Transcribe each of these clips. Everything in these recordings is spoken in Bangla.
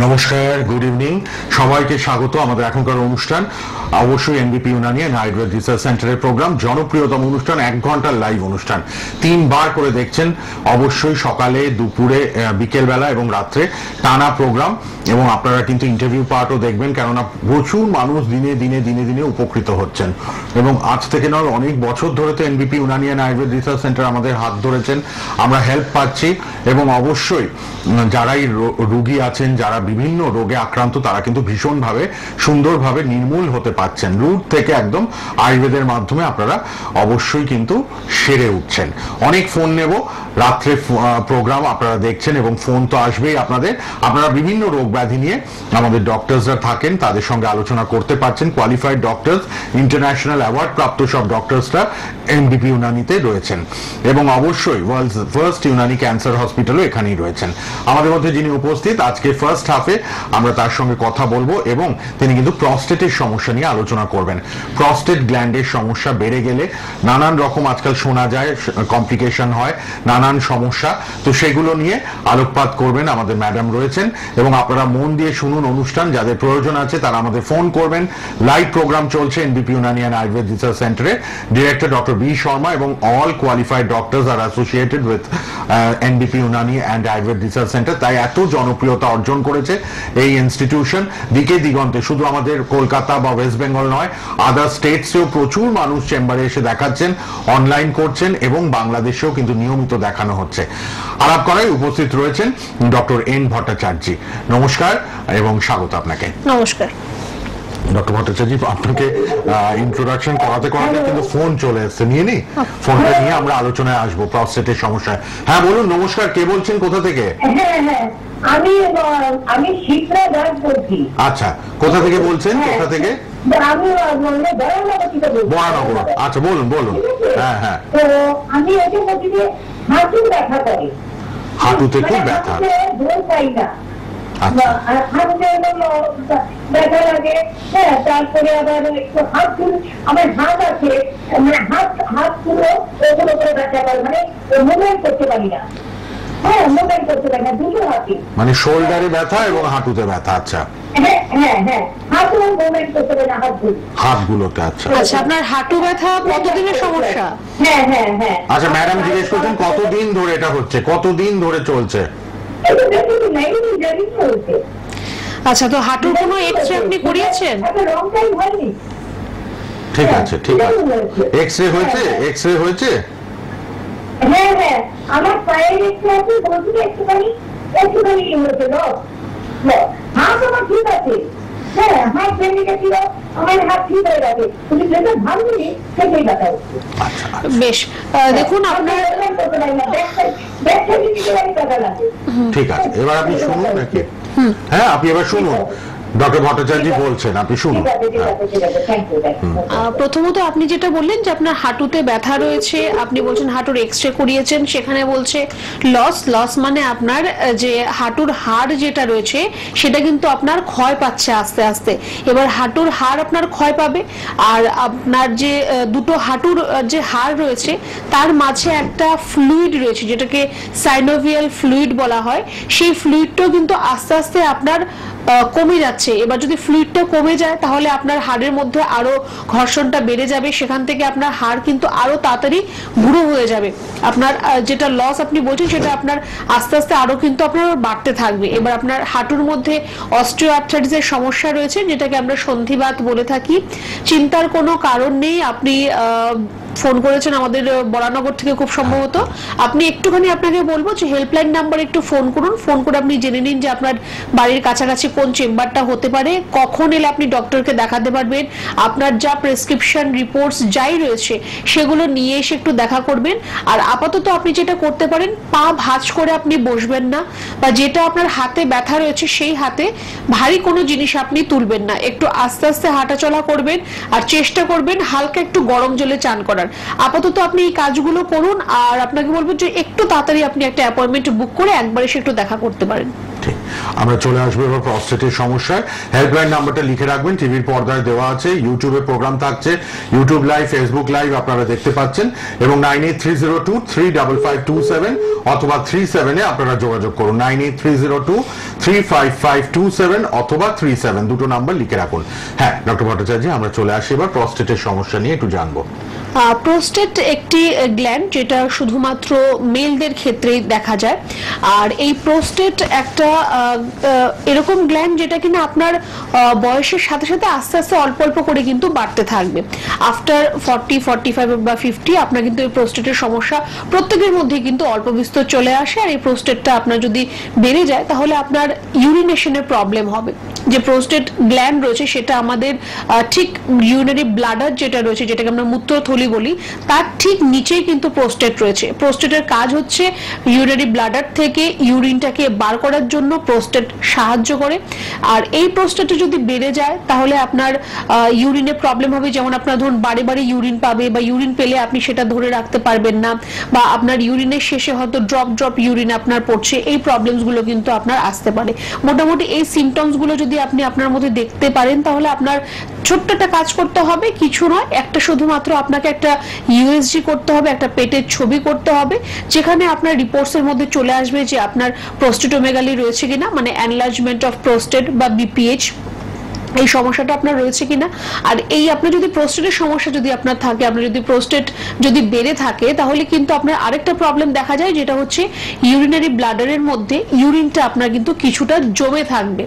নমস্কার, গুড ইভিনিং, সবাইকে স্বাগত আমাদের এখনকার অনুষ্ঠান। অবশ্যই NBP Unani and Ayurveda research সেন্টারের প্রোগ্রাম, জনপ্রিয়তম অনুষ্ঠান, 1 ঘন্টার লাইভ অনুষ্ঠান 3 বার করে দেখছেন। অবশ্যই সকালে, দুপুরে, বিকেলবেলা এবং রাত্রে টানা প্রোগ্রাম, এবং আপনারা কিন্তু ইন্টারভিউ পার্টও দেখবেন, কেননা প্রচুর মানুষ দিনে দিনে দিনে দিনে উপকৃত হচ্ছেন। এবং আজ থেকে নয়, অনেক বছর ধরে তো NBP Unani and Ayurveda research centre আমাদের হাত ধরেছেন, আমরা হেল্প পাচ্ছি। এবং অবশ্যই যারাই রোগী আছেন, যারা বিভিন্ন রোগে আক্রান্ত, তারা কিন্তু ভীষণভাবে সুন্দরভাবে নির্মূল হতে পারছেন রুট থেকে, একদম আয়ুর্বেদের মাধ্যমে আপনারা অবশ্যই কিন্তু সেরে উঠছেন। অনেক ফোন নেব, রাত্রে প্রোগ্রাম আপনারা দেখছেন এবং ফোন তো আসবেই আপনাদের। আপনারা বিভিন্ন রোগ ব্যাধি নিয়ে আমাদের ডক্টরসরা থাকেন, তাদের সঙ্গে আলোচনা করতে পারছেন। কোয়ালিফাইড ডক্টরস, ইন্টারন্যাশনাল অ্যাওয়ার্ড প্রাপ্ত সব ডক্টরসরা এনবিপি ইউনানিতে রয়েছেন, এবং অবশ্যই ওয়ার্ল্ডস ফার্স্ট ইউনানি ক্যান্সার হসপিটালও এখানেই রয়েছেন। আমাদের মধ্যে যিনি উপস্থিত আজকে ফার্স্ট হাফে, আমরা তার সঙ্গে কথা বলবো, এবং তিনি কিন্তু প্রস্টেটের সমস্যা নিয়ে আলোচনা করবেন। প্রস্টেট গ্ল্যান্ডের সমস্যা বেড়ে গেলে নানান রকম আজকাল শোনা যায়, কমপ্লিকেশন হয়, নানান সমস্যা, তো সেগুলো নিয়ে আলোকপাত করবেন আমাদের ম্যাডাম রয়েছেন। এবং আপনারা মন দিয়ে শুনুন অনুষ্ঠান, যাদের প্রয়োজন আছে তারা আমাদের ফোন করবেন। লাইভ প্রোগ্রাম চলছে NBP Unani and Ayurveda research সেন্টারে। ডিরেক্টর ডক্টর বি শর্মা এবং all qualified doctors are associated with NBP Unani and Ayurveda research centre. তাই এত জনপ্রিয়তা অর্জন করেছে এই ইনস্টিটিউশন দিকে দিগন্তে। শুধু আমাদের কলকাতা বা ওয়েস্ট বেঙ্গল নয়, আদার স্টেটসেও প্রচুর মানুষ চেম্বারে এসে দেখাচ্ছেন, অনলাইন করছেন, এবং বাংলাদেশেও কিন্তু নিয়মিত দেখানো হচ্ছে। আলাপ করায় উপস্থিত রয়েছেন ডক্টর এন ভট্টাচার্য। নমস্কার এবং স্বাগত আপনাকে। নমস্কার ডক্টর ভট্টাচার্য, আপনাকে ইন্ট্রোডাকশন করাতে করাতে কিন্তু ফোন চলে এসছে, নিয়ে নি ফোনটা নিয়ে আমরা আলোচনায় আসবো প্রস্টেটের সমস্যায়। হ্যাঁ বলুন, নমস্কার, কে বলছেন, কোথা থেকে? আমি শিপ্রা দাস বলছি। আচ্ছা, কোথা থেকে বলছেন? কোথা থেকে? আমি বরানগর। আচ্ছা, বলুন বলুন। হ্যাঁ হ্যাঁ, তো আমি ওকে বলছি যে হাঁটু ব্যথা করে, হাঁটুতে খুব ব্যথা, জোর পাই না, হাঁটুতে ব্যথা লাগে। হ্যাঁ, তারপরে আবার একটু হাত আমার হাত আছে, মানে হাত পুরো ওগুলো করে ব্যথা করে, মানে মুভমেন্ট করতে পারি না। হ্যাঁ, মুভমেন্ট করতে পারি না, দুটো হাতে, মানে শোল্ডারে ব্যথা এবং হাঁটুতে ব্যথা। আচ্ছা, হাতগুলোতে। আচ্ছা আচ্ছা, আপনার হাঁটু ব্যথা কতদিনের সমস্যা? আচ্ছা, ম্যাডাম জিজ্ঞেস করছেন কতদিন ধরে এটা হচ্ছে, কতদিন ধরে চলছে? আচ্ছা, তো হাঁটুর কোনো এক্স-রে আপনি করিয়েছেন? ঠিক আছে, ঠিক আছে। এক্স-রে হয়েছে? এক্স-রে হয়েছে? হ্যাঁ হ্যাঁ, আমার পায়ের এক্স-রে আছে, বলছি একটুখানি হয়েছে, হাত আমার ঠিক আছে। হ্যাঁ, হাত ভেঙে গেছিল, আমার হাত ঠিক হয়ে গেছে, তুমি যেটা ভাবলি সেটাই ব্যথা হচ্ছে। বেশ, দেখুন আপনার ঠিক আছে, এবার আপনি শুনুন নাকি? হ্যাঁ, আপনি এবার শুনুন, ডক্টর ভট্টাচার্য বলছেন, আপনি শুনুন। প্রথমত আপনি যেটা বললেন যে আপনার হাঁটুতে ব্যথা রয়েছে, আপনি বলছেন হাঁটুর এক্স-রে করিয়েছেন, সেখানে বলছে লস মানে আপনার যে হাঁটুর হাড় যেটা রয়েছে সেটা কিন্তু আপনার ক্ষয় পাচ্ছে আস্তে আস্তে। এবার হাঁটুর হাড় আপনার ক্ষয় পাবে, আর আপনার যে দুটো হাঁটুর যে হাড় রয়েছে তার মাঝে একটা ফ্লুইড রয়েছে, যেটাকে সাইনোভিয়াল ফ্লুইড বলা হয়, সেই ফ্লুইডটাও কিন্তু আস্তে আস্তে আপনার কমে যাচ্ছে। এবার যদি ফ্লুইডটা কমে যায় তাহলে আপনার হাড়ের মধ্যে আরো ঘর্ষণটা বেড়ে যাবে, সেখান থেকে আপনার হাড় কিন্তু আরো তাড়াতাড়ি বুড়ো হয়ে যাবে। আপনার যেটা লস আপনি বলছেন সেটা আপনার আস্তে আস্তে আরো কিন্তু আপনার বাড়তে থাকবে। এবার আপনার হাঁটুর মধ্যে অস্টিওআর্থ্রাইটিসের সমস্যা রয়েছে, যেটাকে আমরা সন্ধিবাত বলে থাকি। চিন্তার কোনো কারণ নেই, আপনি ফোন করেছেন আমাদের বরানগর থেকে খুব সম্ভবত। আপনি একটুখানি, আপনাকে বলবো যে হেল্পলাইন নাম্বার একটু ফোন করুন, ফোন করে আপনি জেনে নিন যে আপনার বাড়ির কাছাকাছি কোন চেম্বারটা হতে পারে, কখন এলে আপনি ডক্টরকে দেখাতে পারবেন, আপনার যা প্রেসক্রিপশন রিপোর্টস যাই রয়েছে সেগুলো নিয়ে এসে একটু দেখা করবেন। আর আপাতত আপনি যেটা করতে পারেন, পা ভাঁজ করে আপনি বসবেন না, বা যেটা আপনার হাতে ব্যথা রয়েছে সেই হাতে ভারী কোনো জিনিস আপনি তুলবেন না, একটু আস্তে আস্তে হাঁটাচলা করবেন, আর চেষ্টা করবেন হালকা একটু গরম জলে চান করার। আপাতত আপনি এই কাজগুলো করুন, আর আপনাকে বলবো যে একটু তাড়াতাড়ি আপনি একটা অ্যাপয়েন্টমেন্ট বুক করে একবার এসে একটু দেখা করতে পারেন। ঠিক, আমরা চলে আসবো এবার প্রস্টেটের সমস্যায়। হেল্পলাইন নাম্বারটা লিখে রাখবেন, টিভির পর্দায় দেওয়া আছে, ইউটিউবে প্রোগ্রাম থাকছে, ইউটিউব লাইভ, ফেসবুক লাইভ আপনারা দেখতে পাচ্ছেন, এবং 9830235527 অথবা 37 আপনারা যোগাযোগ করুন। 9830235527 অথবা 37 দুটো নাম্বার লিখে রাখুন। হ্যাঁ ডক্টর ভট্টাচার্য, আমরা চলে আসি এবার প্রস্টেটের সমস্যা নিয়ে একটু জানবো। প্রোস্টেট একটি গ্ল্যান্ড যেটা শুধুমাত্র মেলদের ক্ষেত্রেই দেখা যায়। আর এই প্রোস্টেট একটা এরকম গ্ল্যান্ড যেটা কিনা আপনার বয়সের সাথে সাথে আস্তে আস্তে অল্প অল্প করে কিন্তু বাড়তে থাকবে। আফটার 40-45 বা 50 আপনার কিন্তু এই প্রোস্টেটের সমস্যা প্রত্যেকের মধ্যে কিন্তু অল্প বিস্তর চলে আসে। আর এই প্রোস্টেটটা আপনার যদি বেড়ে যায় তাহলে আপনার ইউরিনেশনের প্রবলেম হবে। যে প্রোস্টেট গ্ল্যান্ড রয়েছে সেটা আমাদের ঠিক ইউরিনারি ব্লাডার যেটা রয়েছে, যেটাকে আমরা মূত্রথলি বলি, তার ঠিক নিচেই কিন্তু প্রোস্টেট রয়েছে। প্রোস্টেটের কাজ হচ্ছে ইউরিনারি ব্লাডার থেকে ইউরিনটাকে বার করার জন্য প্রোস্টেট সাহায্য করে। আর এই প্রোস্টেটে যদি বেড়ে যায় তাহলে আপনার ইউরিনে প্রবলেম হবে। যেমন আপনার ধরুন বারে বারে ইউরিন পাবে, বা ইউরিন পেলে আপনি সেটা ধরে রাখতে পারবেন না, বা আপনার ইউরিনের শেষে হয়তো ড্রপ ড্রপ ইউরিন আপনার পড়ছে। এই প্রবলেমস গুলো কিন্তু আপনার আসতে পারে। মোটামুটি এই সিমটমস গুলো যদি আপনি আপনার মধ্যে দেখতে পারেন তাহলে আপনার ছোট্ট একটা কাজ করতে হবে, কিছু নয়, একটা শুধুমাত্র আপনাকে একটা ইউএসজি করতে হবে, একটা পেটের ছবি করতে হবে, যেখানে আপনার রিপোর্টস এর মধ্যে চলে আসবে যে আপনার প্রোস্টেটোমেগালি রয়েছে কিনা, মানে এনলার্জমেন্ট অফ প্রোস্টেট বা বিপিএইচ, এই সমস্যাটা আপনার রয়েছে কিনা। আর এই আপনার যদি প্রোস্টেটের সমস্যা যদি আপনার থাকে, আপনার যদি প্রোস্টেট যদি বেড়ে থাকে, তাহলে কিন্তু আপনার আরেকটা প্রবলেম দেখা যায়, যেটা হচ্ছে ইউরিনারি ব্লাডারের মধ্যে ইউরিনটা আপনার কিন্তু কিছুটা জমে থাকবে।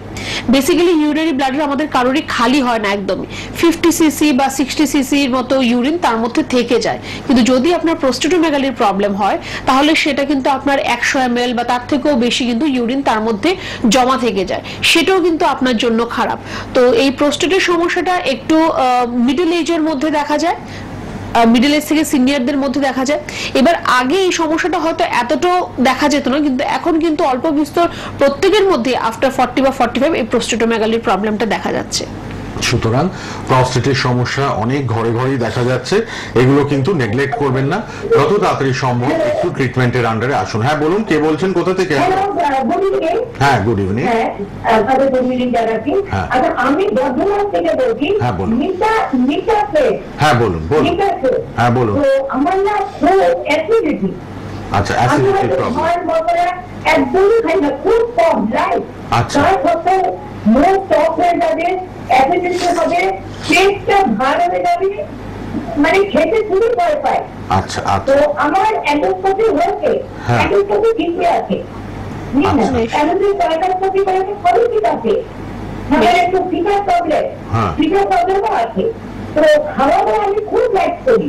বেসিক্যালি ইউরিনারি ব্লাডার আমাদের কারোরই খালি হয় না একদমই, 50 সিসি বা 60 সিসির মতো ইউরিন তার মধ্যে থেকে যায়। কিন্তু যদি আপনার প্রোস্টেটোমেগালির প্রবলেম হয় তাহলে সেটা কিন্তু আপনার 100 ml বা তার থেকেও বেশি কিন্তু ইউরিন তার মধ্যে জমা থেকে যায়, সেটাও কিন্তু আপনার জন্য খারাপ। তো এই প্রোস্টেটের সমস্যাটা একটু মিডল এজের মধ্যে দেখা যায়, মিডল এজ থেকে সিনিয়রদের মধ্যে দেখা যায়। এবার আগে এই সমস্যাটা হয়তো এতটাও দেখা যেত না, কিন্তু এখন কিন্তু অল্প বিস্তর প্রত্যেকের মধ্যে আফটার 40 বা 45 এই প্রোস্টেটোমেগালির প্রবলেমটা দেখা যাচ্ছে। সুতরাং প্রস্টেটের সমস্যা অনেক ঘরে ঘরেই দেখা যাচ্ছে, এগুলো কিন্তু নেগলেক্ট করবেন না, যত তাড়াতাড়ি সম্ভব একটু ট্রিটমেন্টের আন্ডারে আসুন। হ্যাঁ বলুন, কে বলছেন, কোথা থেকে? হ্যাঁ গুড ইভিনিং। আমি বর্ধমান থেকে বলছি। হ্যাঁ বলুন। হ্যাঁ বলুন বলুন। হ্যাঁ বলুন। আমার না খুব অ্যাসিডিটি। আচ্ছা, অ্যাসিডিটির প্রবলেম। একদমই খাই না, খুব কম, রাইট? আচ্ছা। মুখ টক হয়ে যাবে, অ্যাসিডিটি হবে, পেটটা ভার হয়ে যাবে, মানে খেতে খুবই ভয় পায়। আচ্ছা আচ্ছা। তো আমার এন্ডোস্কোপি হয়েছে, এন্ডোস্কোপি ঠিকই আছে, এন্ডোস্কোপি করেছে, সবই ঠিক আছে, আমার একটু ফিটার প্রবলেম, ফিটার প্রবলেমও আছে। তো খাওয়া দাওয়া আমি খুব লাইক করি,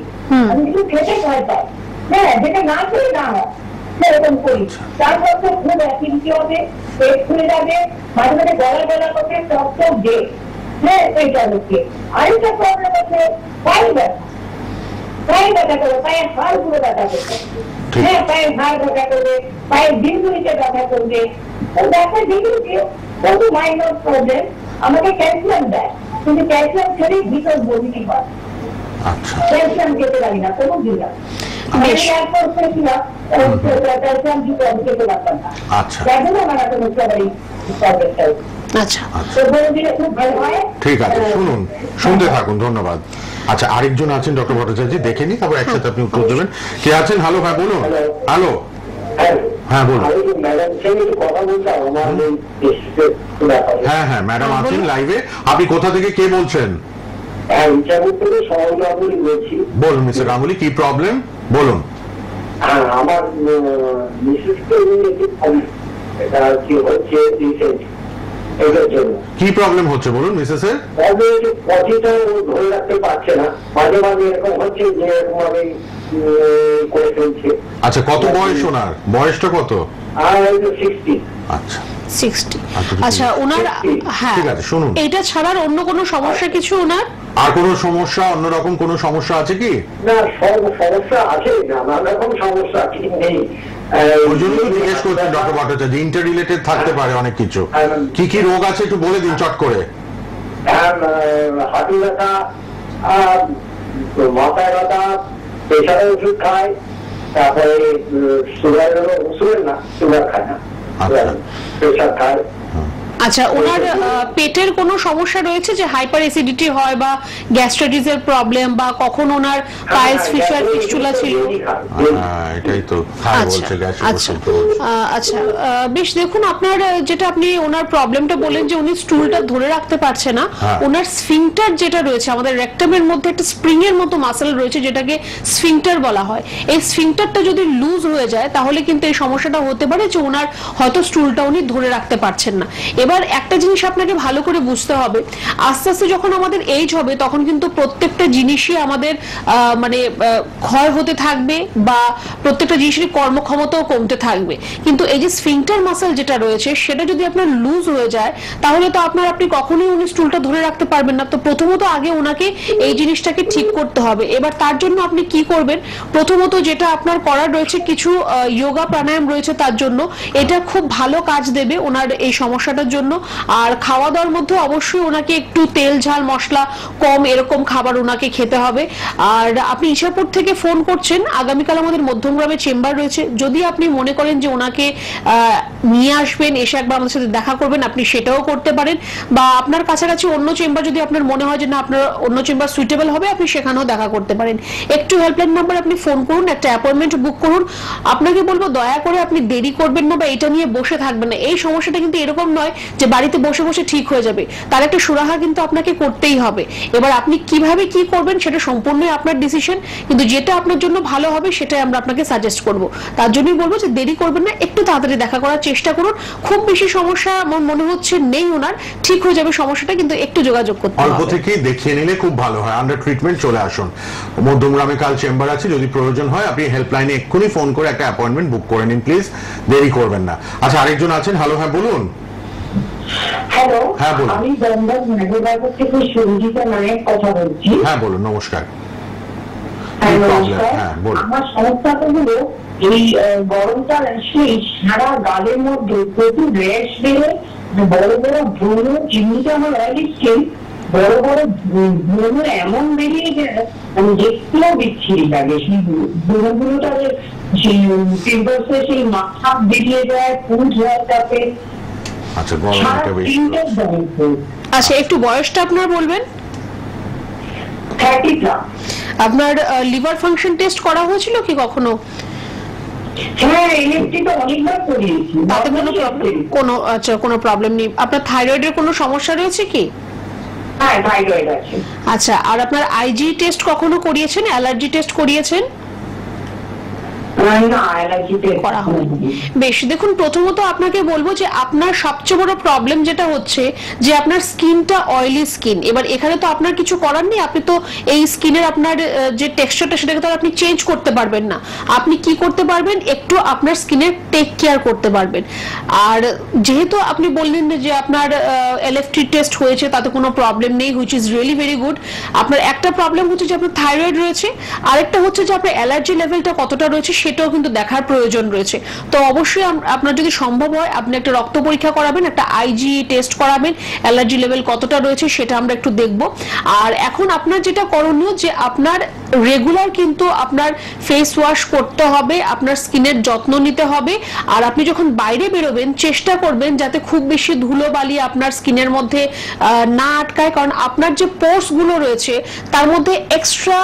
আমি কিন্তু খেতে ভয় পাই। হ্যাঁ, যেটা না করে না হয় সেরকম করি। তারপর তো খুব অ্যাসিডিটি হবে, পেট খুলে যাবে, মাঝে মাঝে গলা গলা করতে, টক টক দে। হ্যাঁ, এইটা হচ্ছে। আরেকটা প্রবলেম আছে পায়ে ব্যথা, পায়ে ব্যথা করবে, পায়ের হাড় গুলো ব্যথা করবে। হ্যাঁ, পায়ের হাড় ব্যথা করবে, পায়ের দিনগুলিতে ব্যথা করবে। ব্যথা যেগুলিকে কোনো মাইনর প্রবলেম, আমাকে ক্যালসিয়াম দেয়, কিন্তু ক্যালসিয়াম ছেড়ে ভিতর বমি হয়। আচ্ছা, ক্যালসিয়াম খেতে পারি না কোনো দিন না। ঠিক আছে, শুনুন, শুনতে থাকুন, ধন্যবাদ। আচ্ছা, আরেকজন আছেন ডক্টর ভট্টাচার্য, দেখে নি, তারপর একসাথে আপনি উত্তর দেবেন। কে আছেন? হ্যালো, হ্যাঁ বলুন। হ্যালো, হ্যাঁ বলুন। হ্যাঁ হ্যাঁ ম্যাডাম আছেন লাইভে। আপনি কোথা থেকে কে বলছেন? বলুন মিস্টার গাঙ্গুলি, কি প্রবলেম বলুন। আমার কি প্রবলেম হচ্ছে বলুন মিসেস এর? ধরে রাখতে পারছে না, মাঝে মাঝে এরকম হচ্ছে যে এরকম ভাবে করে ফেলছে। আচ্ছা, কত বয়স ওনার? বয়সটা কত? 60। আচ্ছা 60। আচ্ছা, ওনার, হ্যাঁ ঠিক আছে, শুনুন, এটা ছাড়ার অন্য কোনো সমস্যা কিছু ওনার? আর কোনো সমস্যা, অন্যরকম কোনো সমস্যা আছে কি? না, সমস্যা আছে, নানা রকম সমস্যা ঠিক নেই। ওই জন্য তো জিজ্ঞেস করছেন ডক্টর ভট্টাচার্য, ইন্টার রিলেটেড থাকতে পারে অনেক কিছু। কি কি রোগ আছে একটু বলে দিন চট করে। হাঁটু ব্যথা, মাথায় ব্যথা, প্রেশারের ওষুধ খায়, তারপরে সুগারের না, সুগার খায় না, প্রেশার খায়। আচ্ছা, ওনার পেটের কোনো সমস্যা রয়েছে যে হাইপার অ্যাসিডিটি হয় বা গ্যাস্ট্রাইটিসের প্রবলেম বা কখন ওনার পাইলস ফিশার ফিস্টুলা ছিল? এটাই তো বলছে আচ্ছা, বেশ, দেখুন আপনার যেটা আপনি ওনার প্রবলেমটা বলেন যে উনি স্টুলটা ধরে রাখতে পারছে না, ওনার স্ফিংটার যেটা রয়েছে আমাদের রেকটামের মধ্যে একটা স্প্রিং এর মতো মাসেল রয়েছে যেটাকে স্ফিংটার বলা হয়। এই স্ফিংটারটা যদি লুজ হয়ে যায় তাহলে কিন্তু এই সমস্যাটা হতে পারে যে ওনার হয়তো স্টুলটা উনি ধরে রাখতে পারছেন না। এবার একটা জিনিস আপনাকে ভালো করে বুঝতে হবে, আস্তে আস্তে যখন আমাদের এজ হবে তখন কিন্তু প্রত্যেকটা জিনিসই আমাদের মানে ক্ষয় হতে থাকবে বা প্রত্যেকটা জিনিসের কর্মক্ষমতাও কমতে থাকবে। কিন্তু এই যে স্ফিংটার মাসল যেটা রয়েছে সেটা যদি আপনার লুজ হয়ে যায় তাহলে তো আপনি কখনোই উনি স্টুলটা ধরে রাখতে পারবেন না। তো প্রথমত আগে ওনাকে এই জিনিসটাকে ঠিক করতে হবে। এবার তার জন্য আপনি কি করবেন, প্রথমত যেটা আপনার করার রয়েছে কিছু যোগা প্রাণায়াম রয়েছে তার জন্য, এটা খুব ভালো কাজ দেবে ওনার এই সমস্যাটার জন্য। আর খাওয়া দাওয়ার মধ্যে অবশ্যই ওনাকে একটু তেল ঝাল মশলা কম এরকম খাবার ওনাকে খেতে হবে। আর আপনি ইছাপুর থেকে ফোন করছেন, আগামীকাল আমাদের মধ্যমগ্রামে চেম্বার রয়েছে, যদি আপনি মনে করেন যে ওনাকে নিয়ে আসবেন, এসে একবার আমাদের সাথে দেখা করবেন, আপনি সেটাও করতে পারেন। বা আপনার কাছাকাছি অন্য চেম্বার যদি আপনার মনে হয় যে না আপনার অন্য চেম্বার সুইটেবল হবে, আপনি সেখানেও দেখা করতে পারেন। একটু হেল্পলাইন নাম্বার আপনি ফোন করুন, একটা অ্যাপয়েন্টমেন্ট বুক করুন। আপনাকে বলবো দয়া করে আপনি দেরি করবেন না বা এটা নিয়ে বসে থাকবেন না। এই সমস্যাটা কিন্তু এরকম নয় যে বাড়িতে বসে বসে ঠিক হয়ে যাবে, তার একটা সুরাহা কিন্তু আপনাকে করতেই হবে। এবার আপনি কিভাবে কি করবেন সেটা সম্পূর্ণই আপনার ডিসিশন, কিন্তু যেটা আপনার জন্য ভালো হবে সেটাই আমরা আপনাকে সাজেস্ট করব। তার জন্যই বলবো যে দেরি করবেন না, একটু তাড়াতাড়ি দেখা করার চেষ্টা করুন। খুব বেশি সমস্যা আমার মনে হচ্ছে নেই ওনার, ঠিক হয়ে যাবে সমস্যাটা, কিন্তু একটু যোগাযোগ করতে হবে। অল্প থেকেই দেখিয়ে নিলে খুব ভালো হয়। আন্ডার ট্রিটমেন্ট চলে আসুন, মধ্যমগ্রামে কাল চেম্বার আছে, যদি প্রয়োজন হয় আপনি হেল্পলাইনে এক্ষুনি ফোন করে একটা অ্যাপয়েন্টমেন্ট বুক করে নিন প্লিজ, দেরি করবেন না। আচ্ছা, আরেকজন আছেন। হ্যালো, হ্যাঁ বলুন। হ্যালো, হ্যাঁ বলুন। আমি দমদম মেঘবাজার থেকে সঞ্জিতা নায়েক কথা বলছি। হ্যাঁ বলুন, নমস্কার। হ্যাঁ, নমস্কার। হ্যাঁ বলুন। আমার সমস্যাটা হলো এই গরমকাল আসলেই সারা গালের মধ্যে প্রচুর র্যাশ বেড়ে বড় বড় ব্রণ, এমনিতে আমার অয়েলি স্কিন, বড় বড় ব্রণ এমন বেরিয়ে যায় মানে দেখতেও বিচ্ছিরি লাগে। সেই ব্রণগুলোটা সেই পিম্পলসে সেই মাথা বেরিয়ে যায়, পুঁজ হয় তাতে। আচ্ছা, গরমটা বেশি। আচ্ছা, একটু বয়সটা আপনার বলবেন। 30+। আপনার লিভার ফাংশন টেস্ট করা হয়েছিল কি কখনো? হ্যাঁ, এনএফটিটা অনেকবার করিয়েছি, তাতে কোনো প্রবলেম নেই। আপনার থাইরয়েডের কোনো সমস্যা রয়েছে কি? হ্যাঁ, থাইরয়েড আছে। আচ্ছা, আর আপনার আইজি টেস্ট কখনো করিয়েছেন, অ্যালার্জি টেস্ট করিয়েছেন? করা হয়নি। বেশ, দেখুন প্রথমত আপনাকে বলবো যে আপনার সবচেয়ে বড় প্রবলেম যেটা হচ্ছে যে আপনার স্কিনটা অয়েলি স্কিন। এবার এখানে তো আপনার কিছু করার নেই, আপনি তো এই স্কিনের আপনার যে টেক্সচারটা সেটাকে তো আপনি চেঞ্জ করতে পারবেন না। আপনি কি করতে পারবেন, একটু আপনার স্কিনের টেক কেয়ার করতে পারবেন। আর যেহেতু আপনি বললেন যে আপনার এলএফটি টেস্ট হয়েছে, তাতে কোনো প্রবলেম নেই, which is really very good. আপনার একটা প্রবলেম হচ্ছে যে আপনার থাইরয়েড রয়েছে, আরেকটা হচ্ছে যে আপনার অ্যালার্জি লেভেলটা কতটা রয়েছে সেটাও কিন্তু দেখার প্রয়োজন রয়েছে। তো অবশ্যই আপনার যদি সম্ভব হয় আপনি একটা রক্ত পরীক্ষা করাবেন, একটা আইজি টেস্ট করাবেন, অ্যালার্জি লেভেল কতটা রয়েছে সেটা আমরা একটু দেখব। আর এখন আপনার যেটা করণীয় যে আপনার রেগুলার কিন্তু আপনার ফেস ওয়াশ করতে হবে, আপনার স্কিনের যত্ন নিতে হবে। আর আপনি যখন বাইরে বেরোবেন চেষ্টা করবেন যাতে খুব বেশি ধুলোবালি আপনার স্কিনের মধ্যে না আটকায়, কারণ আপনার যে পোর্স গুলো রয়েছে তার মধ্যে এক্সট্রা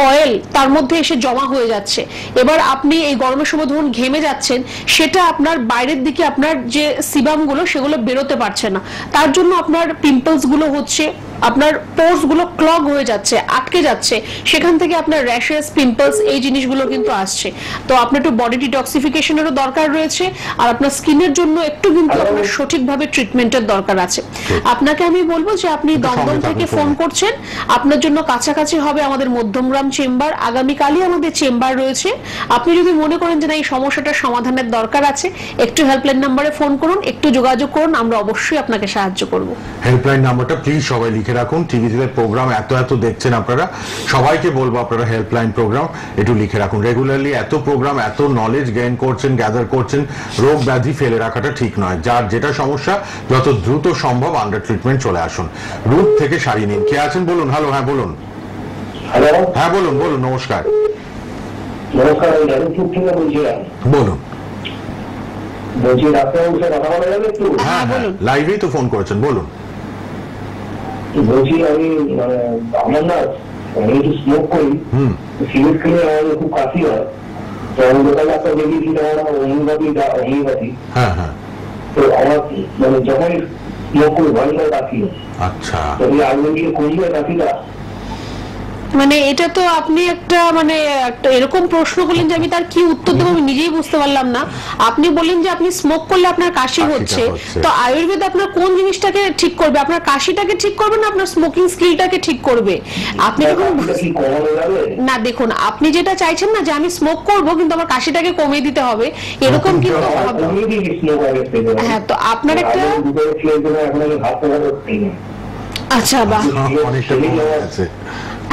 অয়েল তার মধ্যে এসে জমা হয়ে যাচ্ছে। এবার আপনি এই গরমের সময় ধরুন ঘেমে যাচ্ছেন, সেটা আপনার বাইরের দিকে আপনার যে সিবাম গুলো সেগুলো বেরোতে পারছে না, তার জন্য আপনার পিম্পলস গুলো হচ্ছে, আপনার পোর্স গুলো ক্লগ হয়ে যাচ্ছে, আটকে যাচ্ছে, সেখান থেকে আপনার র্যাশেস, পিম্পলস এই জিনিসগুলো কিন্তু আসছে। তো আপনার একটু বডি ডিটক্সিফিকেশনেরও দরকার রয়েছে, আর আপনার স্কিনের জন্য একটু কিন্তু আপনার সঠিকভাবে ট্রিটমেন্টের দরকার আছে। আপনাকে আমি বলবো যে আপনি দমদম থেকে ফোন করছেন, আপনার জন্য কাছাকাছি হবে আমাদের মধ্যমগ্রাম চেম্বার, আগামীকালই আমাদের চেম্বার রয়েছে। আপনি যদি মনে করেন যে না এই সমস্যাটার সমাধানের দরকার আছে, একটু হেল্পলাইন নাম্বারে ফোন করুন, একটু যোগাযোগ করুন, আমরা অবশ্যই আপনাকে সাহায্য করব। হেল্পলাইন নাম্বারটা প্লিজ সবাই লিখে রাখুন। টিভিতে প্রোগ্রাম এত দেখছেন আপনারা, সবাইকে বলবো আপনারা হেল্পলাইন প্রোগ্রাম একটু লিখে রাখুন। রেগুলারলি এত প্রোগ্রাম, এত নলেজ গেইন করছেন, গ্যাদার করছেন, রোগ ব্যাধি ফেলে রাখাটা ঠিক নয়। যার যেটা সমস্যা যত দ্রুত সম্ভব আন্ডার ট্রিটমেন্ট চলে আসুন। রূপ থেকে সারিয়ে নিন। কে আছেন বলুন। হ্যালো, হ্যাঁ বলুন। হ্যালো, হ্যাঁ বলুন বলুন, নমস্কার। নমস্কার, আমি যাদবপুর থেকে বলছিলাম। বলুন। বলছি ডাক্তারবাবুর সাথে কথা বলা যাবে একটু? হ্যাঁ হ্যাঁ, লাইভেই তো ফোন করেছেন, বলুন। বলছি আমি আমার না, আমি একটু স্মোক করি, সিগারেট খেলে আমাদের খুব কাশি হয়, তো আমি লোকাল ডাক্তার দেখিয়েছি, আমার হোমিওপ্যাথি। হ্যাঁ হ্যাঁ, তো আমার মানে যখন স্মোক করি ভয়ঙ্কর কাশি হয়। আচ্ছা, তো এই আগুনকে কমবে কাশিটা? মানে এটা তো আপনি একটা মানে একটা এরকম প্রশ্ন করলেন যে আমি তার কি উত্তর দেবো আমি নিজেই বুঝতে পারলাম না। আপনি বললেন যে আপনি স্মোক করলে আপনার কাশি হচ্ছে, তো আয়ুর্বেদ আপনার কোন জিনিসটাকে ঠিক করবে? আপনার কাশিটাকে ঠিক করবে না আপনার স্মোকিং স্কিলটাকে ঠিক করবে? আপনি না, দেখুন আপনি যেটা চাইছেন না যে আমি স্মোক করব কিন্তু আমার কাশিটাকে কমিয়ে দিতে হবে, এরকম কিন্তু হ্যাঁ, তো আপনার একটা আচ্ছা বাহ, অনেকটা কমে গেছে।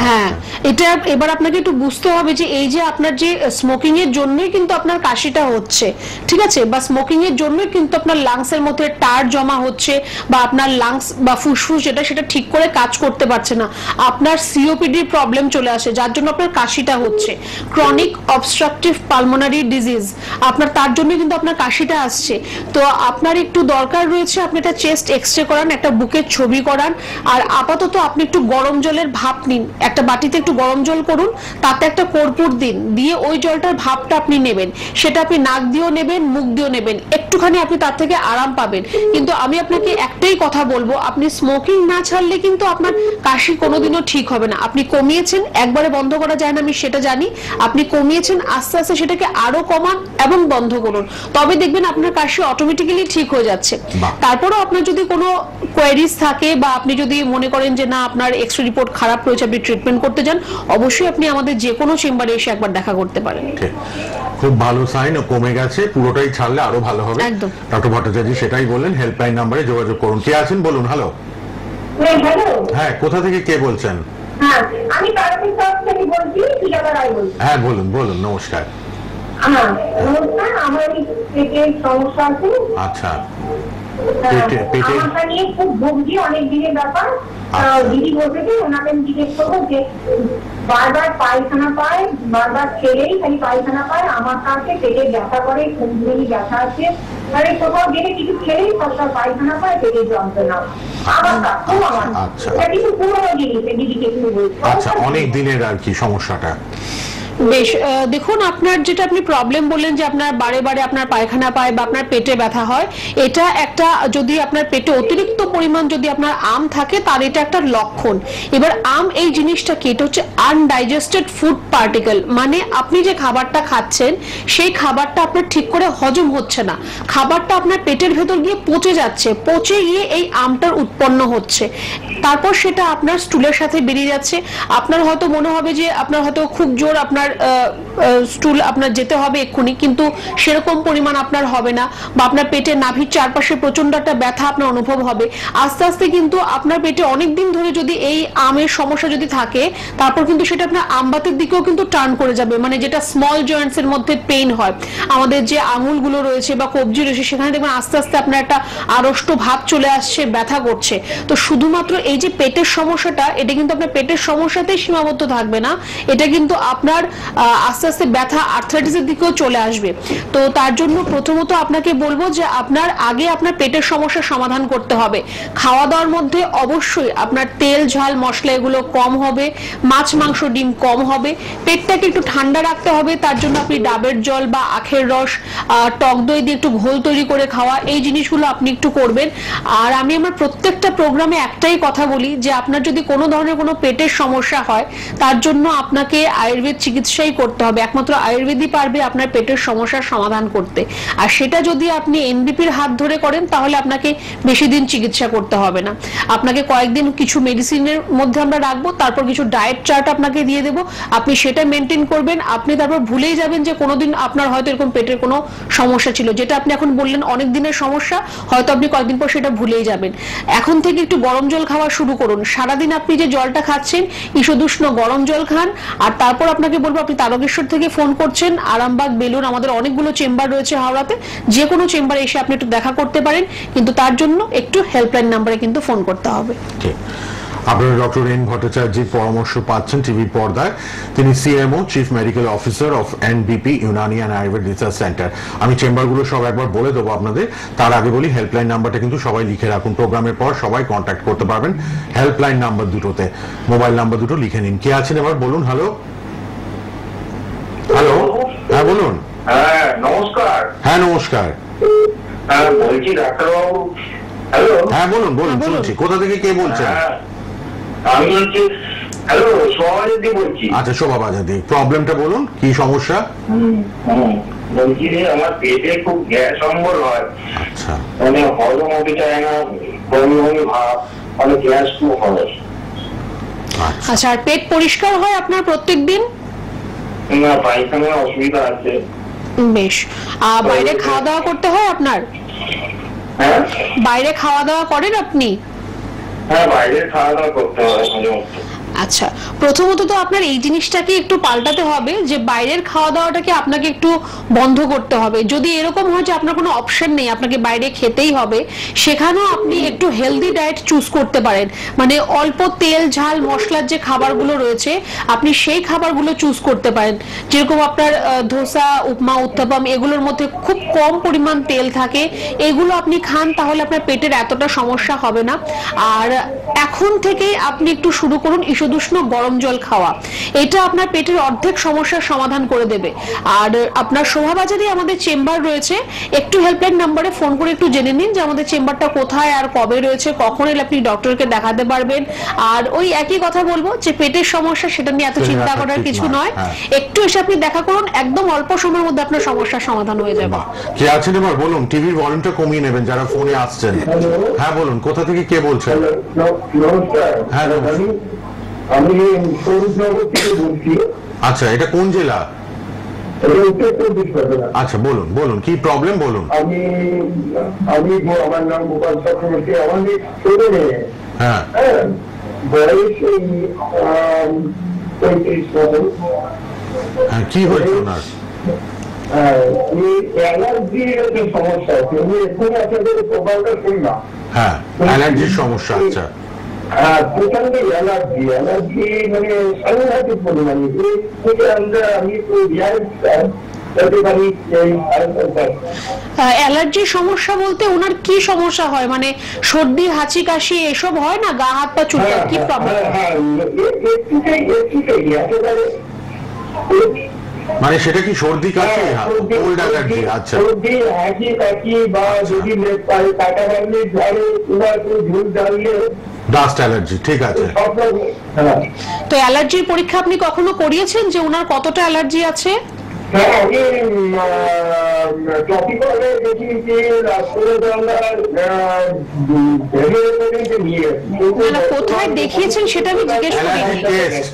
হ্যাঁ, এটা এবার আপনাকে একটু বুঝতে হবে যে এই যে আপনার যে স্মোকিং এর জন্যই কিন্তু আপনার কাশিটা হচ্ছে, ঠিক আছে, বা স্মোকিং এর জন্যই কিন্তু আপনার লাংস এর মধ্যে টার জমা হচ্ছে, বা আপনার লাংস বা ফুসফুস সেটা ঠিক করে কাজ করতে পারছে না, আপনার সিওপিডি প্রবলেম চলে আসে যার জন্য আপনার কাশিটা হচ্ছে, ক্রনিক অবস্ট্রাকটিভ পালমোনারি ডিজিজ আপনার, তার জন্য কিন্তু আপনার কাশিটা আসছে। তো আপনার একটু দরকার রয়েছে আপনি একটা চেস্ট এক্সরে করান, একটা বুকের ছবি করান, আর আপাতত আপনি একটু গরম জলের ভাপ নিন, একটা বাটিতে একটু গরম জল করুন, তাতে একটা কর্পূর দিন, দিয়ে ওই জলটার ভাপটা আপনি নেবেন, সেটা আপনি নাক দিয়েও নেবেন, মুখ দিয়েও নেবেন, একটুখানি আপনি তার থেকে আরাম পাবেন। কিন্তু আমি আপনাকে একটাই কথা বলবো, আপনি স্মোকিং না ছাড়লে কিন্তু আপনার কাশি কোনোদিনও ঠিক হবে না। আপনি কমিয়েছেন, একবারে বন্ধ করা যায় না আমি সেটা জানি, আপনি কমিয়েছেন, আস্তে আস্তে সেটাকে আরো কমান এবং বন্ধ করুন, তবে দেখবেন আপনার কাশি অটোমেটিক্যালি ঠিক হয়ে যাচ্ছে। তারপরেও আপনার যদি কোনো কোয়েরিজ থাকে বা আপনি যদি মনে করেন যে না আপনার এক্সরে রিপোর্ট খারাপ রয়েছে, আপনি ট্রিটমেন্ট করতে যান, অবশ্যই আপনি আমাদের যে কোনো চেম্বারে এসে একবার দেখা করতে পারেন। খুব ভালো সাইন, কমে গেছে, পুরোটাই ছাড়লে আরো ভালো হবে। একদম ডক্টর ভট্টাচার্য সেটাই বললেন, হেল্পলাইন নাম্বারে যোগাযোগ করুন। কে আছেন বলুন? হ্যালো, হ্যাঁ, কোথা থেকে কে বলছেন? আমি তারাপীঠ থেকে বলছি, সুজাতা রায় বলছি। হ্যাঁ বলুন বলুন, নমস্কার। হ্যাঁ নমস্কার, আমার পেটের সমস্যা আছে। আচ্ছা, পেটে নিয়ে খুব ভুগছি, অনেক দিনের ব্যাপার। দিদি বলতে ওনাকে জিজ্ঞেস করবো যে বারবার পায়খানা পায়, বারবার ছেলেই খালি পায়খানা পায়, আমার কাছে পেটে ব্যথা করে, কুমড়ি ব্যথা আছে, মানে কোথাও গেলে কিছু খেলেই সবসময় পায়খানা পায়, পেটে যন্ত্রণা আমার কাছে। এটা কিছু পুরোনো জিনিস, দিদিকে একটু বলছি। আচ্ছা, অনেক দিনের আর কি সমস্যাটা? বেশ, দেখুন আপনার যেটা আপনি প্রবলেম বললেন যে আপনার বারে বারে আপনার পায়খানা পায় বা আপনার পেটে ব্যথা হয়, এটা একটা, যদি আপনার পেটে অতিরিক্ত পরিমাণ যদি আপনার আম থাকে তার এটা একটা লক্ষণ। এবার আম এই জিনিসটা কি, এটা হচ্ছে আনডাইজেস্টেড ফুড পার্টিকেল, মানে আপনি যে খাবারটা খাচ্ছেন সেই খাবারটা আপনার ঠিক করে হজম হচ্ছে না, খাবারটা আপনার পেটের ভেতর গিয়ে পচে যাচ্ছে, পচে গিয়ে এই আমটার উৎপন্ন হচ্ছে, তারপর সেটা আপনার স্টুলের সাথে বেরিয়ে যাচ্ছে। আপনার হয়তো মনে হবে যে আপনার হয়তো খুব জোর আপনার স্টুল আপনার যেতে হবে এক্ষুনি, কিন্তু সেরকম পরিমাণ আপনার হবে না, বা আপনার পেটে নাভির চারপাশে প্রচন্ড একটা ব্যথা আপনার অনুভব হবে। আস্তে আস্তে কিন্তু আপনার পেটে অনেক দিন ধরে যদি এই আমের সমস্যা যদি থাকে, তারপর কিন্তু সেটা আপনার আমবাতের দিকেও কিন্তু টার্ন করে যাবে, মানে যেটা স্মল জয়েন্টস এর মধ্যে পেইন হয়, আমাদের যে আঙুলগুলো রয়েছে বা কবজি রয়েছে সেখানে দেখবেন আস্তে আস্তে আপনার একটা আড়ষ্ট ভাব চলে আসছে, ব্যথা করছে। তো শুধুমাত্র এই যে পেটের সমস্যাটা, এটা কিন্তু আপনার পেটের সমস্যাতেই সীমাবদ্ধ থাকবে না, এটা কিন্তু আপনার আস্তে আস্তে ব্যথা আর্থ্রাইটিসের দিকেও চলে আসবে। তো তার জন্য প্রথমত আপনাকে বলবো যে আপনার আগে আপনার পেটের সমস্যার সমাধান করতে হবে। খাওয়া দাওয়ার মধ্যে অবশ্যই আপনার তেল ঝাল মশলা এগুলো কম হবে, মাছ মাংস ডিম কম হবে, পেটটাকে একটু ঠান্ডা রাখতে হবে, তার জন্য আপনি ডাবের জল বা আখের রস, টক দই দিয়ে একটু ঘোল তৈরি করে খাওয়া, এই জিনিসগুলো আপনি একটু করবেন। আর আমি আমার প্রত্যেকটা প্রোগ্রামে একটাই কথা বলি যে আপনার যদি কোনো ধরনের কোনো পেটের সমস্যা হয়, তার জন্য আপনাকে আয়ুর্বেদ চিকিৎসাই করতে হবে, একমাত্র আয়ুর্বেদই পারবে আপনার পেটের সমস্যার সমাধান করতে। আর সেটা যদি আপনি এনবিপির হাত ধরে করেন তাহলে আপনাকে বেশি দিন চিকিৎসা করতে হবে না, আপনাকে কয়েকদিন কিছু মেডিসিনের মধ্যে আমরা রাখবো, তারপর কিছু ডায়েট চার্ট আপনাকে দিয়ে দেবো, আপনি সেটা মেনটেন করবেন, আপনি তারপর ভুলেই যাবেন যে কোনোদিন আপনার হয়তো এরকম পেটের কোনো সমস্যা ছিল, যেটা আপনি এখন বললেন অনেক দিনের সমস্যা, হয়তো আপনি কয়েকদিন পর সেটা ভুলেই যাবেন। এখন থেকে একটু গরম জল খাওয়া শুরু করুন, সারাদিন আপনি যে জলটা খাচ্ছেন ঈষদুষ্ণ গরম জল খান। আর তারপর আপনাকে বলবো, আপনি তারকেশ্বর থেকে ফোন করছেন, আরামবাগ, বেলুর, আমাদের অনেকগুলো চেম্বার রয়েছে হাওড়াতে, যে কোনো চেম্বারে এসে আপনি একটু দেখা করতে পারেন, কিন্তু তার জন্য একটু হেল্পলাইন নাম্বারে কিন্তু ফোন করতে হবে। আপনারা ডক্টর এন ভট্টাচার্যের পরামর্শ পাচ্ছেন টিভির পর্দায়। তিনি CMO, chief medical officer of এনবিপি Unani and Ayurveda research centre. আমি চেম্বারগুলো সব একবার বলে দেবো আপনাদের, তার আগে বলি হেল্পলাইন নাম্বারটা কিন্তু সবাই লিখে রাখুন, প্রোগ্রামের পর সবাই কন্ট্যাক্ট করতে পারবেন হেল্পলাইন নাম্বার দুটোতে। মোবাইল নাম্বার দুটো লিখে নিন। কে আছেন এবার বলুন? হ্যালো হ্যালো, হ্যাঁ বলুন। হ্যাঁ নমস্কার। হ্যাঁ নমস্কার। হ্যাঁ বলছি ডাক্তারবাবু। হ্যালো। হ্যাঁ বলুন বলুন, শুনছি। কোথা থেকে কে বলছেন? আমি হচ্ছে হ্যালো সোহাবাজাদি বলছি। আচ্ছা শোভাবাজাদি, প্রবলেমটা বলুন, কি সমস্যা? বলছি যে আমার পেটে খুব গ্যাস অম্বল হয়। আচ্ছা মানে হজম হতে চায় না, বমি বমি ভাব, মানে গ্যাস খুব হয়। আচ্ছা, আর পেট পরিষ্কার হয় আপনার প্রত্যেক দিন? না, পায়খানার অসুবিধা আছে। বেশ। বাইরে খাওয়া দাওয়া করতে হয় আপনার? হ্যাঁ বাইরে খাওয়া দাওয়া করেন আপনি? হ্যাঁ বাইরে খাওয়া দাওয়া করতে হয় মাঝে মধ্যে। আচ্ছা, প্রথমত তো আপনার এই জিনিসটাকে একটু পাল্টাতে হবে যে বাইরের খাওয়া দাওয়াটাকে আপনাকে একটু বন্ধ করতে হবে। যদি এরকম হয় যে আপনার কোনো অপশন নেই, আপনাকে বাইরে খেতেই হবে, সেখানেও আপনি একটু হেলদি ডায়েট চুজ করতে পারেন। মানে অল্প তেল ঝাল মশলার যে খাবারগুলো রয়েছে আপনি সেই খাবারগুলো চুজ করতে পারেন। যেরকম আপনার ধোসা, উপমা, উত্তাপাম, এগুলোর মধ্যে খুব কম পরিমাণ তেল থাকে, এগুলো আপনি খান, তাহলে আপনার পেটের এতটা সমস্যা হবে না। আর এখন থেকেই আপনি একটু শুরু করুন ঈষদুষ্ণ গরম জল খাওয়া, এটা আপনার পেটের অর্ধেক সমস্যার সমাধান করে দেবে। আর আপনার শোভাবাজারে আমাদের চেম্বার রয়েছে, একটু হেল্পলাইন নাম্বারে ফোন করে একটু জেনে নিন যে আমাদের চেম্বারটা কোথায় আর কবে রয়েছে, কখন এলে আপনি ডক্টরকে দেখাতে পারবেন। আর ওই একই কথা বলবো যে পেটের সমস্যা সেটা নিয়ে এত চিন্তা করার কিছু নয়, একটু এসে আপনি দেখা করুন, একদম অল্প সময়ের মধ্যে আপনার সমস্যার সমাধান হয়ে যাবে। কে আছেন এবার বলুন? টিভির ভলিউমটা কমিয়ে নেবেন যারা ফোনে আসছেন। হ্যাঁ বলুন, কোথা থেকে কে বলছেন? নমস্কার। হ্যাঁ আমি সৌরভনগর থেকে বলছি। আচ্ছা, এটা কোন জেলা? আচ্ছা বলুন বলুন, কি প্রবলেম বলুন। আমি আমার নাম গোপাল চক্রবর্তী। আমাদের ছোট মেয়ে, হ্যাঁ বয়স 35 বছর। হ্যাঁ, কি হয়েছে ওনার? অ্যালার্জির একটা সমস্যা আছে। আমি এখানে আপনাদের প্রোগ্রামটা শুনলাম। হ্যাঁ, অ্যালার্জির সমস্যা। আচ্ছা প্রচন্ড অ্যালার্জি মানে সাংঘাতিক পরিমাণে। আমি তো অ্যালার্জির সমস্যা বলতে ওনার কি সমস্যা হয়? মানে সর্দি, হাঁচি, কাশি এসব হয় না? গা হাত পা চুলকায়, কি প্রবলেম? মানে সেটা কি সর্দি কাশি, কোল্ড অ্যালার্জি? আচ্ছা, সর্দি হাঁচি কাশি বা যদি কাটা বাড়লে ঝাড়ে ঝুল জ্বালিয়ে ডাস্ট অ্যালার্জি। ঠিক আছে। তো অ্যালার্জির পরীক্ষা আপনি কখনো করিয়েছেন যে ওনার কতটা অ্যালার্জি আছে? হ্যাঁ, আমি টপিক্যালে দেখি যে কোথায় দেখিয়েছেন সেটা আমি জিজ্ঞেস করিনি।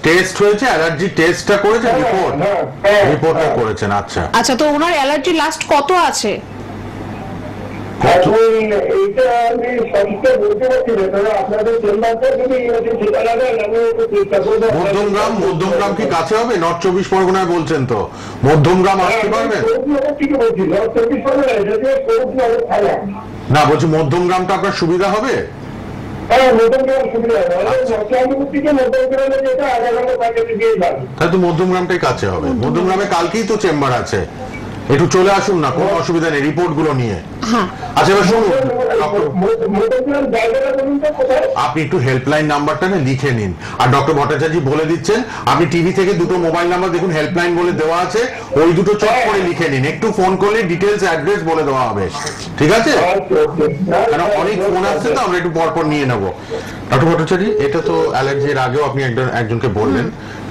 টেস্ট হয়েছে, অ্যালার্জি টেস্টটা করেছেন, রিপোর্টটা করেছেন। আচ্ছা আচ্ছা, তো ওনার অ্যালার্জি লাস্ট কত আছে? এখন এইটা আমি সঠিকটা বলতে পারছি না, তবে আপনাদের চেম্বারটা যদি সেটা লাগান আমি চেষ্টা করবো। মধ্যমগ্রাম কি কাছে হবে? নর্থ 24 পরগনায় বলছেন তো, মধ্যমগ্রাম আসতে পারবেন? না বলছি মধ্যমগ্রামটা আপনার সুবিধা হবে? তাহলে তো মধ্যমগ্রামটাই কাছে হবে। মধ্যমগ্রামে কালকেই তো চেম্বার আছে, একটু চলে আসুন না, কোনো অসুবিধা নেই, রিপোর্ট গুলো নিয়ে। আচ্ছা এবার শুনুন, আপনি একটু হেল্পলাইন নাম্বারটা না লিখে নিন। আর ডক্টর ভট্টাচার্য বলে দিচ্ছেন, আপনি টিভি থেকে দুটো মোবাইল নাম্বার দেখুন, হেল্পলাইন বলে দেওয়া আছে, ওই দুটো চট করে লিখে নিন। একটু ফোন করলে ডিটেলস অ্যাড্রেস বলে দেওয়া হবে, ঠিক আছে? কারণ অনেক ফোন আসছে তো, আমরা একটু পরপর নিয়ে নেবো। ডক্টর ভট্টাচার্য, এটা তো অ্যালার্জির আগেও আপনি একজনকে বললেন,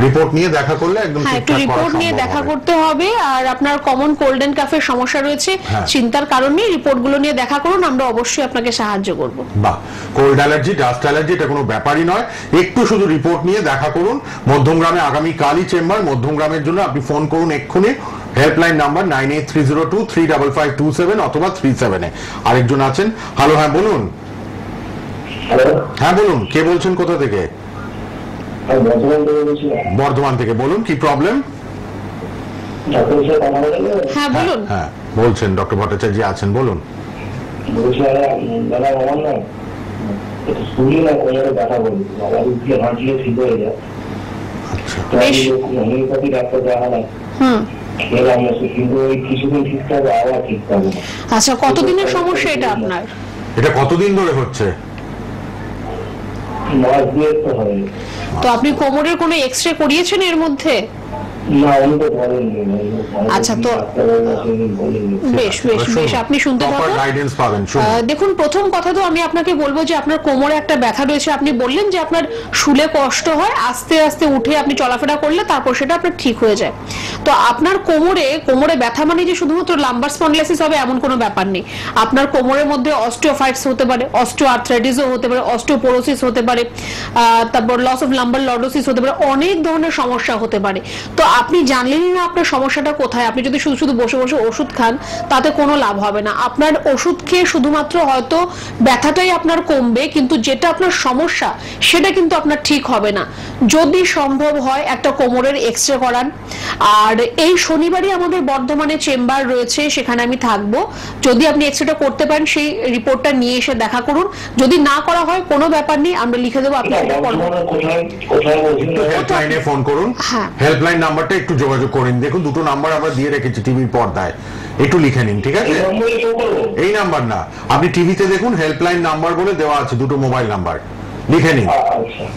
রিপোর্ট নিয়ে দেখা করলে একদম একটু রিপোর্ট নিয়ে দেখা করতে হবে। আর আপনার কমন কোল্ড এন্ড কাফের সমস্যা রয়েছে, চিন্তার কারণ নেই, রিপোর্ট গুলো নিয়ে দেখা করুন, আমরা অবশ্যই আপনাকে সাহায্য করব। বাহ, কোল্ড অ্যালার্জি, ডাস্ট অ্যালার্জি এটা কোনো ব্যাপারই নয়, একটু শুধু রিপোর্ট নিয়ে দেখা করুন। মধ্যমগ্রামে আগামী কালই চেম্বার, মধ্যমগ্রামের জন্য আপনি ফোন করুন এক্ষুনি, হেল্পলাইন নাম্বার 9830235527 অথবা 37-এ। আরেকজন আছেন, হ্যালো, হ্যাঁ বলুন। হ্যাঁ বলুন, কে বলছেন, কোথা থেকে? বর্ধমান থেকে। বলুন, কি প্রবলেম? হ্যাঁ বলুন। হ্যাঁ বলছেন, ডক্টর ভট্টাচার্য আছেন, বলুন। স্কুলে না কোমরে ব্যথা বলি আবার উঠলে হাঁটলে ঠিক হয়ে যায়। তো আমি হোমিওপ্যাথি ডাক্তার দেখালাম, খেলাম না, কিন্তু ওই কিছুদিন ঠিক থাকবে আবার ঠিক থাকবে না। আচ্ছা, কতদিনের সমস্যা এটা আপনার? এটা কতদিন ধরে হচ্ছে? মাস দুয়েক তো হয়। তো আপনি কোমরের কোনো এক্সরে করিয়েছেন এর মধ্যে? না, আমি তো বলেননি। আচ্ছা, তো বেশ বেশ বেশ, আপনি শুনতে প্রপার থাকুন। গাইডেন্স পাবেন। দেখুন, প্রথম কথা তো আমি আপনাকে বলবো যে আপনার কোমরে একটা ব্যথা রয়েছে। আপনি বললেন যে আপনার শুলে কষ্ট হয়, আস্তে আস্তে উঠে আপনি চলাফেরা করলে তারপর সেটা আপনার ঠিক হয়ে যায়। তো আপনার কোমরে ব্যথা মানে যে শুধুমাত্র লাম্বার স্পন্ডিলাইসিস হবে এমন কোনো ব্যাপার নেই। আপনার কোমরের মধ্যে অস্টিওফাইটস হতে পারে, অস্টিওআর্থ্রাইটিসও হতে পারে, অস্টিওপোরোসিস হতে পারে, তারপর লস অফ লাম্বার লর্ডোসিস হতে পারে, অনেক ধরনের সমস্যা হতে পারে। তো আপনি জানলেনই না আপনার সমস্যাটা কোথায়। আপনি যদি শুধু শুধু বসে বসে ওষুধ খান তাতে কোনো লাভ হবে না। আপনার ওষুধ খেয়ে শুধুমাত্র হয়তো ব্যথাটাই আপনার কমবে, কিন্তু যেটা আপনার সমস্যা সেটা কিন্তু আপনার ঠিক হবে না। যদি সম্ভব হয় একটা কোমরের এক্সরে করান। আর এই শনিবারই আমাদের বর্ধমানে চেম্বার রয়েছে, সেখানে আমি থাকবো। যদি আপনি এক্সরেটা করতে পারেন সেই রিপোর্টটা নিয়ে এসে দেখা করুন। যদি না করা হয় কোনো ব্যাপার নেই, আমরা লিখে দেবো। আপনি হেল্পলাইনে ফোন করুন, হেল্পলাইন নাম্বারটা একটু যোগাযোগ করুন। দেখুন, দুটো নাম্বার আমরা দিয়ে রেখেছি টিভির পর্দায়, একটু লিখে নিন, ঠিক আছে? এই নাম্বার না, আপনি টিভিতে দেখুন, হেল্পলাইন নাম্বার বলে দেওয়া আছে, দুটো মোবাইল নাম্বার লিখে নিন,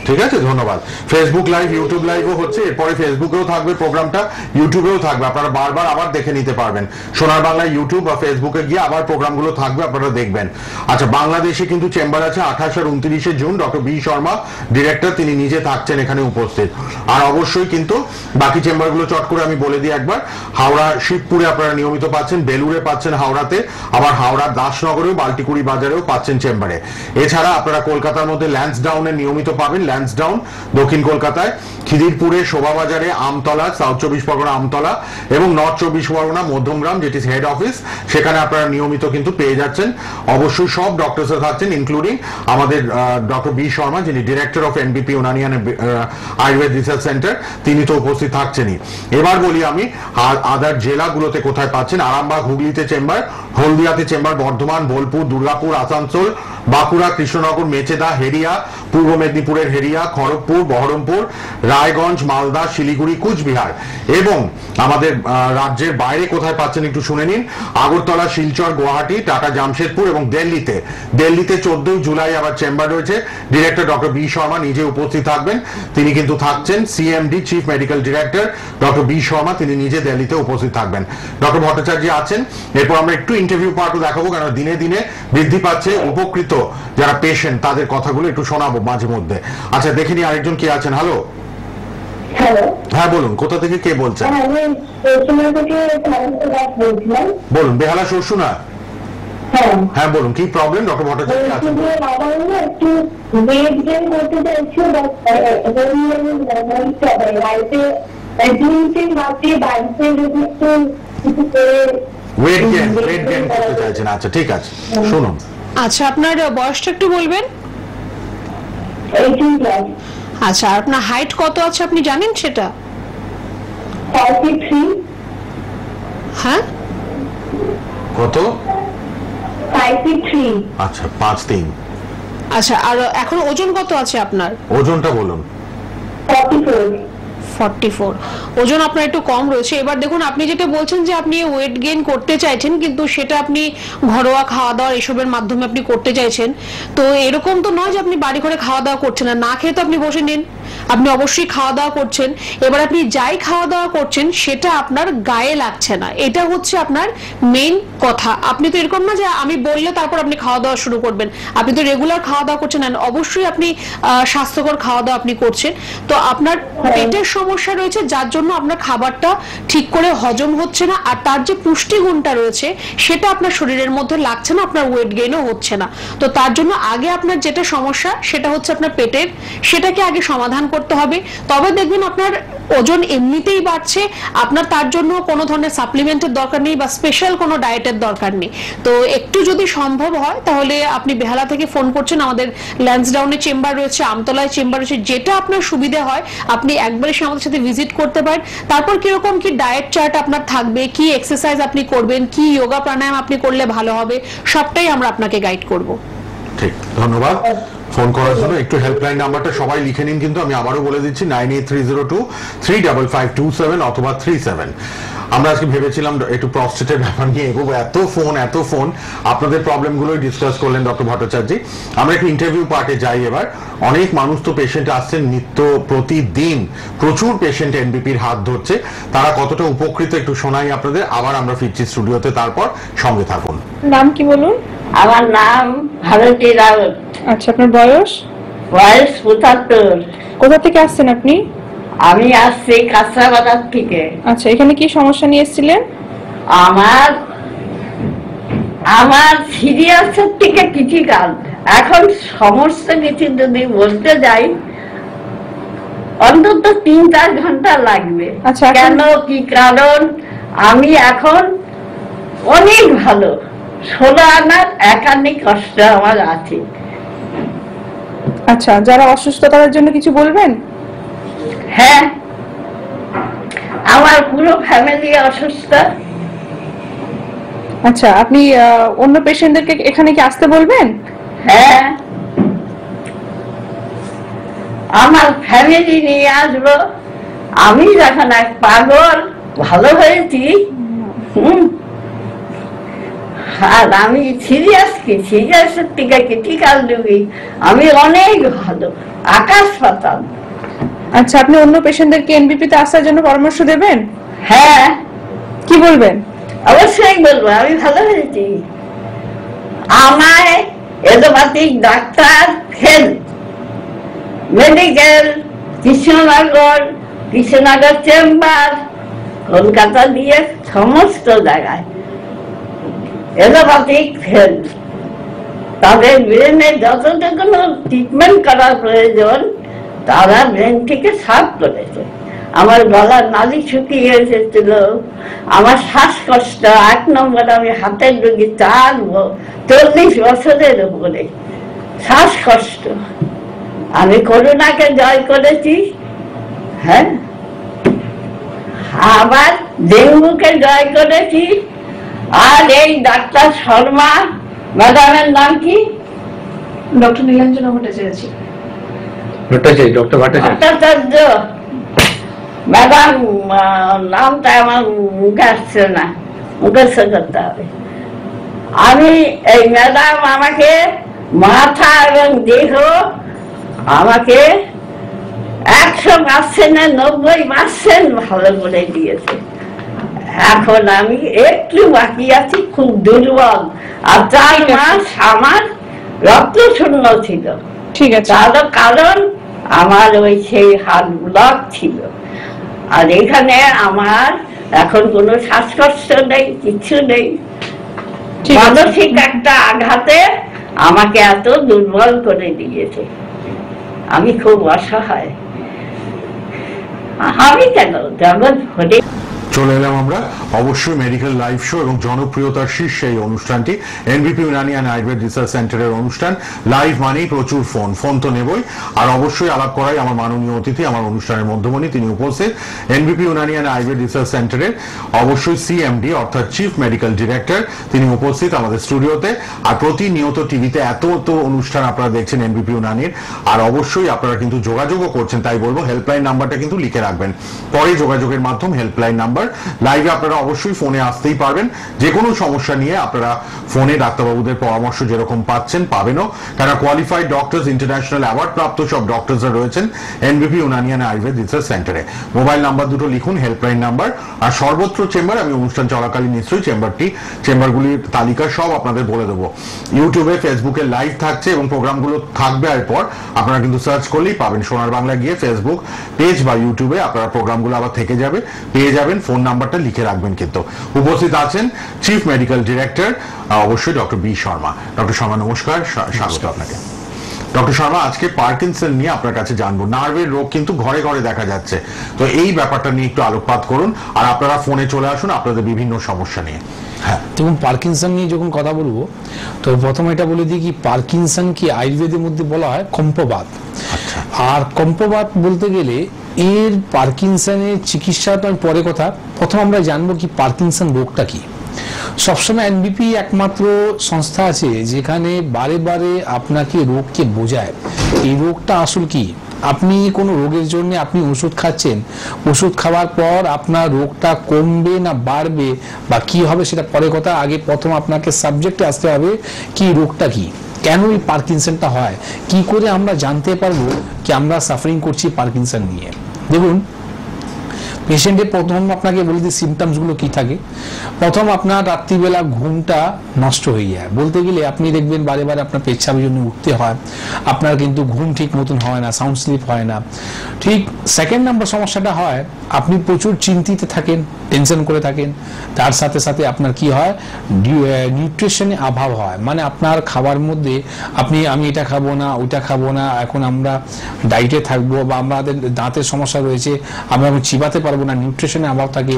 ঠিক আছে? ধন্যবাদ। ফেসবুক লাইভ, ইউটিউব লাইভও হচ্ছে, এরপরে ফেসবুকেও থাকবে প্রোগ্রামটা, ইউটিউবেও থাকবে, আপনারা বারবার আবার দেখে নিতে পারবেন। সোনার বাংলা ইউটিউব বা ফেসবুকে গিয়ে আবার প্রোগ্রামগুলো থাকবে, আপনারা দেখবেন। আচ্ছা, বাংলাদেশে কিন্তু চেম্বার আছে 28 আর 29 June. Doctor B Sharma director, তিনি নিজে থাকছেন এখানে উপস্থিত। আর অবশ্যই কিন্তু বাকি চেম্বারগুলো চট করে আমি বলে দিই একবার। হাওড়া শিবপুরে আপনারা নিয়মিত পাচ্ছেন, বেলুড়ে পাচ্ছেন, হাওড়াতে, আবার হাওড়ার দাসনগরেও, বাল্টিকুড়ি বাজারেও পাচ্ছেন চেম্বারে। এছাড়া আপনারা কলকাতার মধ্যে ল্যান্সডাউনে নিয়মিত পাবেন, ল্যান্সডাউন দক্ষিণ কলকাতায়, খিদিরপুরে, শোভাবাজারে, আমতলা, সাউথ 24 পরগনা আমতলা, এবং নর্থ 24 পরগনা মধ্যমগ্রাম, যেটি হেড অফিস, সেখানে আপনারা নিয়মিত কিন্তু পেয়ে যাচ্ছেন। অবশ্যই সব ডক্টরসরা থাকছেন, ইনক্লুডিং আমাদের ডক্টর বি শর্মা, যিনি ডিরেক্টর অফ এনবিপি উনানিয়ান আয়ুর্বেদ রিসার্চ সেন্টার, তিনি তো উপস্থিত থাকছেনই। এবার বলি আমি আদার জেলাগুলোতে কোথায় পাচ্ছেন। আরামবাগ, হুগলিতে চেম্বার, হলদিয়াতে চেম্বার, বর্ধমান, বোলপুর, দুর্গাপুর, আসানসোল, বাঁকুড়া, কৃষ্ণনগর, মেচেদা, হেরিয়া, পূর্ব মেদিনীপুরের হেরিয়া, খড়গপুর, বহরমপুর, রায়গঞ্জ, মালদা, শিলিগুড়ি, কুচবিহার, এবং আমাদের রাজ্যের বাইরে কোথায় পাচ্ছেন একটু শুনে নিন। আগরতলা, শিলচর, গুয়াহাটি, টাটা, জামশেদপুর, এবং দিল্লিতে 14 জুলাই আবার চেম্বার রয়েছে। ডিরেক্টর ডক্টর বি শর্মা নিজে উপস্থিত থাকবেন, তিনি কিন্তু থাকছেন। CMD, chief medical director doctor B Sharma, তিনি নিজে দিল্লিতে উপস্থিত থাকবেন। ডক্টর ভট্টাচার্য আছেন। এরপর আমরা একটু ইন্টারভিউ পার্টও দেখাবো, কারণ দিনে দিনে বৃদ্ধি পাচ্ছে উপকৃত যারা পেশেন্ট, তাদের কথাগুলো একটু শোনাবো মাঝে মধ্যে। আচ্ছা, দেখে নি আরেকজন কে আছেন। হ্যালো, হ্যাঁ বলুন, কোথা থেকে কে বলছেন? বলুন, বেহালা শস্যুনা। হ্যাঁ বলুন, কি প্রবলেম? ডক্টর ভট্টাচার্য আছেন। ওয়েট গেইন করতে চাইছেন, আচ্ছা ঠিক আছে, শুনুন। আচ্ছা, আপনার বয়সটা একটু বলবেন? আচ্ছা, আপনার হাইট কত আছে আপনি জানেন সেটা? 43। হ্যাঁ, কত? 53। আচ্ছা, 5'3". আচ্ছা, আর এখন ওজন কত আছে আপনার? ওজনটা বলুন। 44। ওজন আপনার একটু কম রয়েছে। এবার দেখুন, আপনি যেটা বলছেন যে আপনি ওয়েট গেইন করতে চাইছেন, কিন্তু সেটা আপনি ঘরোয়া খাওয়া দাওয়া এসবের মাধ্যমে আপনি করতে চাইছেন। তো এরকম তো নয় যে আপনি বাড়ি করে খাওয়া দাওয়া করছেন না খেয়ে তো আপনি বসে নিন, আপনি অবশ্যই খাওয়া দাওয়া করছেন। এবার আপনি যাই খাওয়া দাওয়া করছেন সেটা আপনার গায়ে লাগছে না, এটা হচ্ছে আপনার মেইন কথা। আপনি তো এরকম না যে আমি বললে তারপর আপনি খাওয়া দাওয়া শুরু করবেন, আপনি তো রেগুলার খাওয়া দাওয়া করছেন, অবশ্যই আপনি স্বাস্থ্যকর খাওয়া দাওয়া আপনি করছেন। তো আপনার পেটের সমস্যা রয়েছে, যার জন্য আপনার খাবারটা ঠিক করে হজম হচ্ছে না, আর তার যে পুষ্টিগুণটা রয়েছে সেটা আপনার শরীরের মধ্যে লাগছে না, আপনার ওয়েট গেইনও হচ্ছে না। তো তার জন্য আগে আপনার যেটা সমস্যা সেটা হচ্ছে আপনার পেটের, সেটাকে আগে সমাধান করতে হবে। তবে দেখবেন আপনার ওজন এমনিতেই বাড়ছে, আপনার তার জন্য কোনো ধরনের সাপ্লিমেন্টের দরকার নেই বা স্পেশাল কোনো ডায়েটের দরকার নেই। তো একটু যদি সম্ভব হয় তাহলে আপনি বেহালা থেকে ফোন করছেন, আমাদের ল্যান্সডাউনে চেম্বার রয়েছে, আমতলায় চেম্বার রয়েছে, যেটা আপনার সুবিধা হয় আপনি একবার এসে আমাদের সাথে ভিজিট করতে পারেন। তারপর কিরকম কি ডায়েট চার্ট আপনার থাকবে, কি এক্সারসাইজ আপনি করবেন, কি যোগা প্রাণায়াম আপনি করলে ভালো হবে, সবটাই আমরা আপনাকে গাইড করব। ঠিক, ধন্যবাদ। ফোন করার জন্য। একটু হেল্পলাইন নাম্বারটা সবাই লিখে নিন, কিন্তু আমি আবারও বলে দিচ্ছি 9830235527 অথবা 37। আমরা আজকে ভেবেছিলাম একটু প্রস্টেটের ব্যাপার নিয়ে এগোবো, এত ফোন আপনাদের প্রবলেমগুলোই ডিসকাস করলেন ডক্টর ভট্টাচার্য। আমরা একটু ইন্টারভিউ পার্টে যাই এবার। অনেক মানুষ তো পেশেন্ট আসছেন নিত্য প্রতিদিন, প্রচুর পেশেন্ট এনবিপির হাত ধরছে, তারা কতটা উপকৃত একটু শোনাই আপনাদের, আবার আমরা ফিরছি স্টুডিওতে, তারপর সঙ্গে থাকুন। নাম কি বলুন? আমার নাম ভারতী রাউত। আচ্ছা, আপনার বয়স? বয়স 75। কোথা থেকে আসছেন আপনি? আমি আসছি কাঁচরাবাজার থেকে। আচ্ছা, এখানে কি সমস্যা নিয়ে এসেছিলেন? আমার সিরিয়াসের থেকে ক্রিটিক্যাল। এখন সমস্ত কিছু যদি বলতে যাই অন্তত 3-4 ঘন্টা লাগবে। আচ্ছা, কেন, কি কারণ? আমি এখন অনেক ভালো, 16 আনার একান্নি কষ্ট আমার আছে। আচ্ছা, যারা অসুস্থ তাদের জন্য কিছু বলবেন? হ্যাঁ, আমার পুরো ফ্যামিলি অসুস্থ। আচ্ছা, আপনি অন্য পেশেন্টদেরকে এখানে কি আসতে বলবেন? হ্যাঁ, আমার ফ্যামিলি নিয়ে আসবো। আমি যখন এক পাগল ভালো হয়েছি, আর আমি সিরিয়াসের থেকে ক্রিটিক্যাল রোগী, আমি অনেক ভালো, আকাশ পাতাল। আচ্ছা, আপনি অন্য পেশেন্টদেরকে এনবিপি তে আসার জন্য পরামর্শ দেবেন? হ্যাঁ, কি বলবেন? অবশ্যই বলবো, আমি ভালো হয়েছি। আমায় allopathic doctor, health, medical, Krishnanagar chamber, Kolkata দিয়ে সমস্ত জায়গায় এলোপ্যাথিক হেলথ, তাদের ব্রেনে যতটুকু ট্রিটমেন্ট করার প্রয়োজন তারা ব্রেন থেকে সাফ করেছে। আমার গলার নালি শুকিয়ে এসেছিল, আমার শ্বাসকষ্ট 1 নম্বর, আমি হাতের রোগী 40 বছরের উপরে শ্বাসকষ্ট। আমি করোনাকে জয় করেছি, হ্যাঁ, আবার ডেঙ্গুকে জয় করেছি। আর এই ডাক্তার শর্মা ম্যাডামের নাম কি? Doctor Nilanjana Bhattacharya. Doctor Bhattacharya madam, নামটা আমার মুখে আসছে না, মুখস্থ করতে হবে। আমি এই ম্যাডাম আমাকে মাথা এবং দেহ আমাকে 100% 90% ভালো করে দিয়েছে। এখন আমি একটু বাকি আছি, খুব দুর্বল। আর 4 মাস আমার রক্ত শূন্য ছিল। ঠিক আছে, তারও কারণ আমার ওই সেই হার্ট ব্লক ছিল। আর এখানে আমার এখন কোনো শ্বাসকষ্ট নেই, কিছু নেই। মানসিক একটা আঘাতে আমাকে এত দুর্বল করে দিয়েছে, আমি খুব অসহায়। আমি কেন, জগৎ ভরে। চলে এলাম আমরা অবশ্যই মেডিকেল লাইভ শো এবং জনপ্রিয়তার শীর্ষে এই অনুষ্ঠানটি এনবিপি ইউনানিয়ান আয়ুর্বেদ রিসার্চ সেন্টারের অনুষ্ঠান। লাইভ মানেই প্রচুর ফোন তো নেবই, আর অবশ্যই আলাপ করাই আমার মাননীয় অতিথি, আমার অনুষ্ঠানের মধ্যমণি। তিনি উপস্থিত এনবিপি ইউনানিয়ান আয়ুর্বেদ রিসার্চ সেন্টারের অবশ্যই সিএমডি অর্থাৎ চিফ মেডিকেল ডিরেক্টর, তিনি উপস্থিত আমাদের স্টুডিওতে। আর প্রতিনিয়ত টিভিতে এত অনুষ্ঠান আপনারা দেখছেন এনবিপি ইউনানির, আর অবশ্যই আপনারা কিন্তু যোগাযোগও করছেন। তাই বলবো হেল্পলাইন নাম্বারটা কিন্তু লিখে রাখবেন, পরে যোগাযোগের মাধ্যম হেল্পলাইন নাম্বার। লাইভে আপনারা অবশ্যই ফোনে আসতেই পারবেন, যে কোনো সমস্যা নিয়ে আপনারা ফোনে ডাক্তারবাবুদের পরামর্শ যেরকম পাচ্ছেন পাবেনও, কারণ কোয়ালিফাইড ডক্টরস, ইন্টারন্যাশনাল অ্যাওয়ার্ড প্রাপ্ত সব ডক্টরসরা রয়েছেন এনবিপি ইউনানিয়ান আয়ুর্বেদ রিসার্চ সেন্টারে। মোবাইল নাম্বার দুটো লিখুন, হেল্পলাইন নাম্বার। আর সর্বত্র চেম্বার, আমি অনুষ্ঠান চলাকালীন নিশ্চয়ই চেম্বারগুলির তালিকা সব আপনাদের বলে দেবো। ইউটিউবে, ফেসবুকে লাইভ থাকছে এবং প্রোগ্রামগুলো থাকবে, এরপর আপনারা কিন্তু সার্চ করলেই পাবেন। সোনার বাংলা গিয়ে ফেসবুক পেজ বা ইউটিউবে আপনারা প্রোগ্রামগুলো আবার থেকে যাবে, পেয়ে যাবেন। ফোন নাম্বারটা লিখে রাখবেন। কিন্তু উপস্থিত আছেন চিফ মেডিকেল ডিরেক্টর অবশ্যই doctor B Sharma. Doctor Sharma নমস্কার, স্বাগত আপনাকে। ডক্টর শর্মা, আজকে পার্কিনসন নিয়ে আপনার কাছে জানবো। নার্ভের রোগ কিন্তু ঘরে ঘরে দেখা যাচ্ছে, তো এই ব্যাপারটা নিয়ে একটু আলোকপাত করুন, আর আপনারা ফোনে চলে আসুন আপনাদের বিভিন্ন সমস্যা নিয়ে। হ্যাঁ, দেখুন, পার্কিনসন নিয়ে যখন কথা বলবো তো প্রথমে এটা বলে দিই কি পার্কিনসন কি আয়ুর্বেদের মধ্যে বলা হয় কম্পবাত। আর কম্পবাত বলতে গেলে এর পার্কিনসনের চিকিৎসা তো পরে কথা, প্রথম আমরা জানবো কি পার্কিনসন রোগটা কি। সবসময় এনবিপি একমাত্র সংস্থা আছে যেখানে বারে বারে আপনাকে রোগকে বোঝায় এই রোগটা আসল কি। আপনি কোনো রোগের জন্য আপনি ওষুধ খাচ্ছেন, ওষুধ খাওয়ার পর আপনার রোগটা কমবে না বাড়বে বা কি হবে সেটা পরে কথা, আগে প্রথম আপনাকে সাবজেক্টে আসতে হবে কি রোগটা কি, কেন এই পার্কিনসনটা হয়, কি করে আমরা জানতে পারবো কি আমরা সাফারিং করছি পার্কিনসন নিয়ে। দেখুন পেশেন্টের প্রথম আপনাকে বলে দিই সিমটমস গুলো কি থাকে। প্রথম আপনার রাত্রিবেলা ঘুমটা নষ্ট হয়ে যায়, বলতে গেলে আপনি দেখবেন বারে বারে আপনার পেচ্ছাপের জন্য উঠতে হয়, আপনার কিন্তু ঘুম ঠিক মতন হয় না, সাউন্ড স্লিপ হয় না। ঠিক সেকেন্ড নাম্বার সমস্যাটা হয় আপনি প্রচুর চিন্তিত থাকেন, টেনশন করে থাকেন, তার সাথে সাথে আপনার কি হয় নিউট্রিশনের অভাব হয়, মানে আপনার খাবার মধ্যে আপনি আমি এটা খাবো না ওইটা খাবো না, এখন আমরা ডায়েটে থাকবো বা আমাদের দাঁতের সমস্যা রয়েছে আমরা চিবাতে পারবো না, নিউট্রিশনের অভাব থাকে।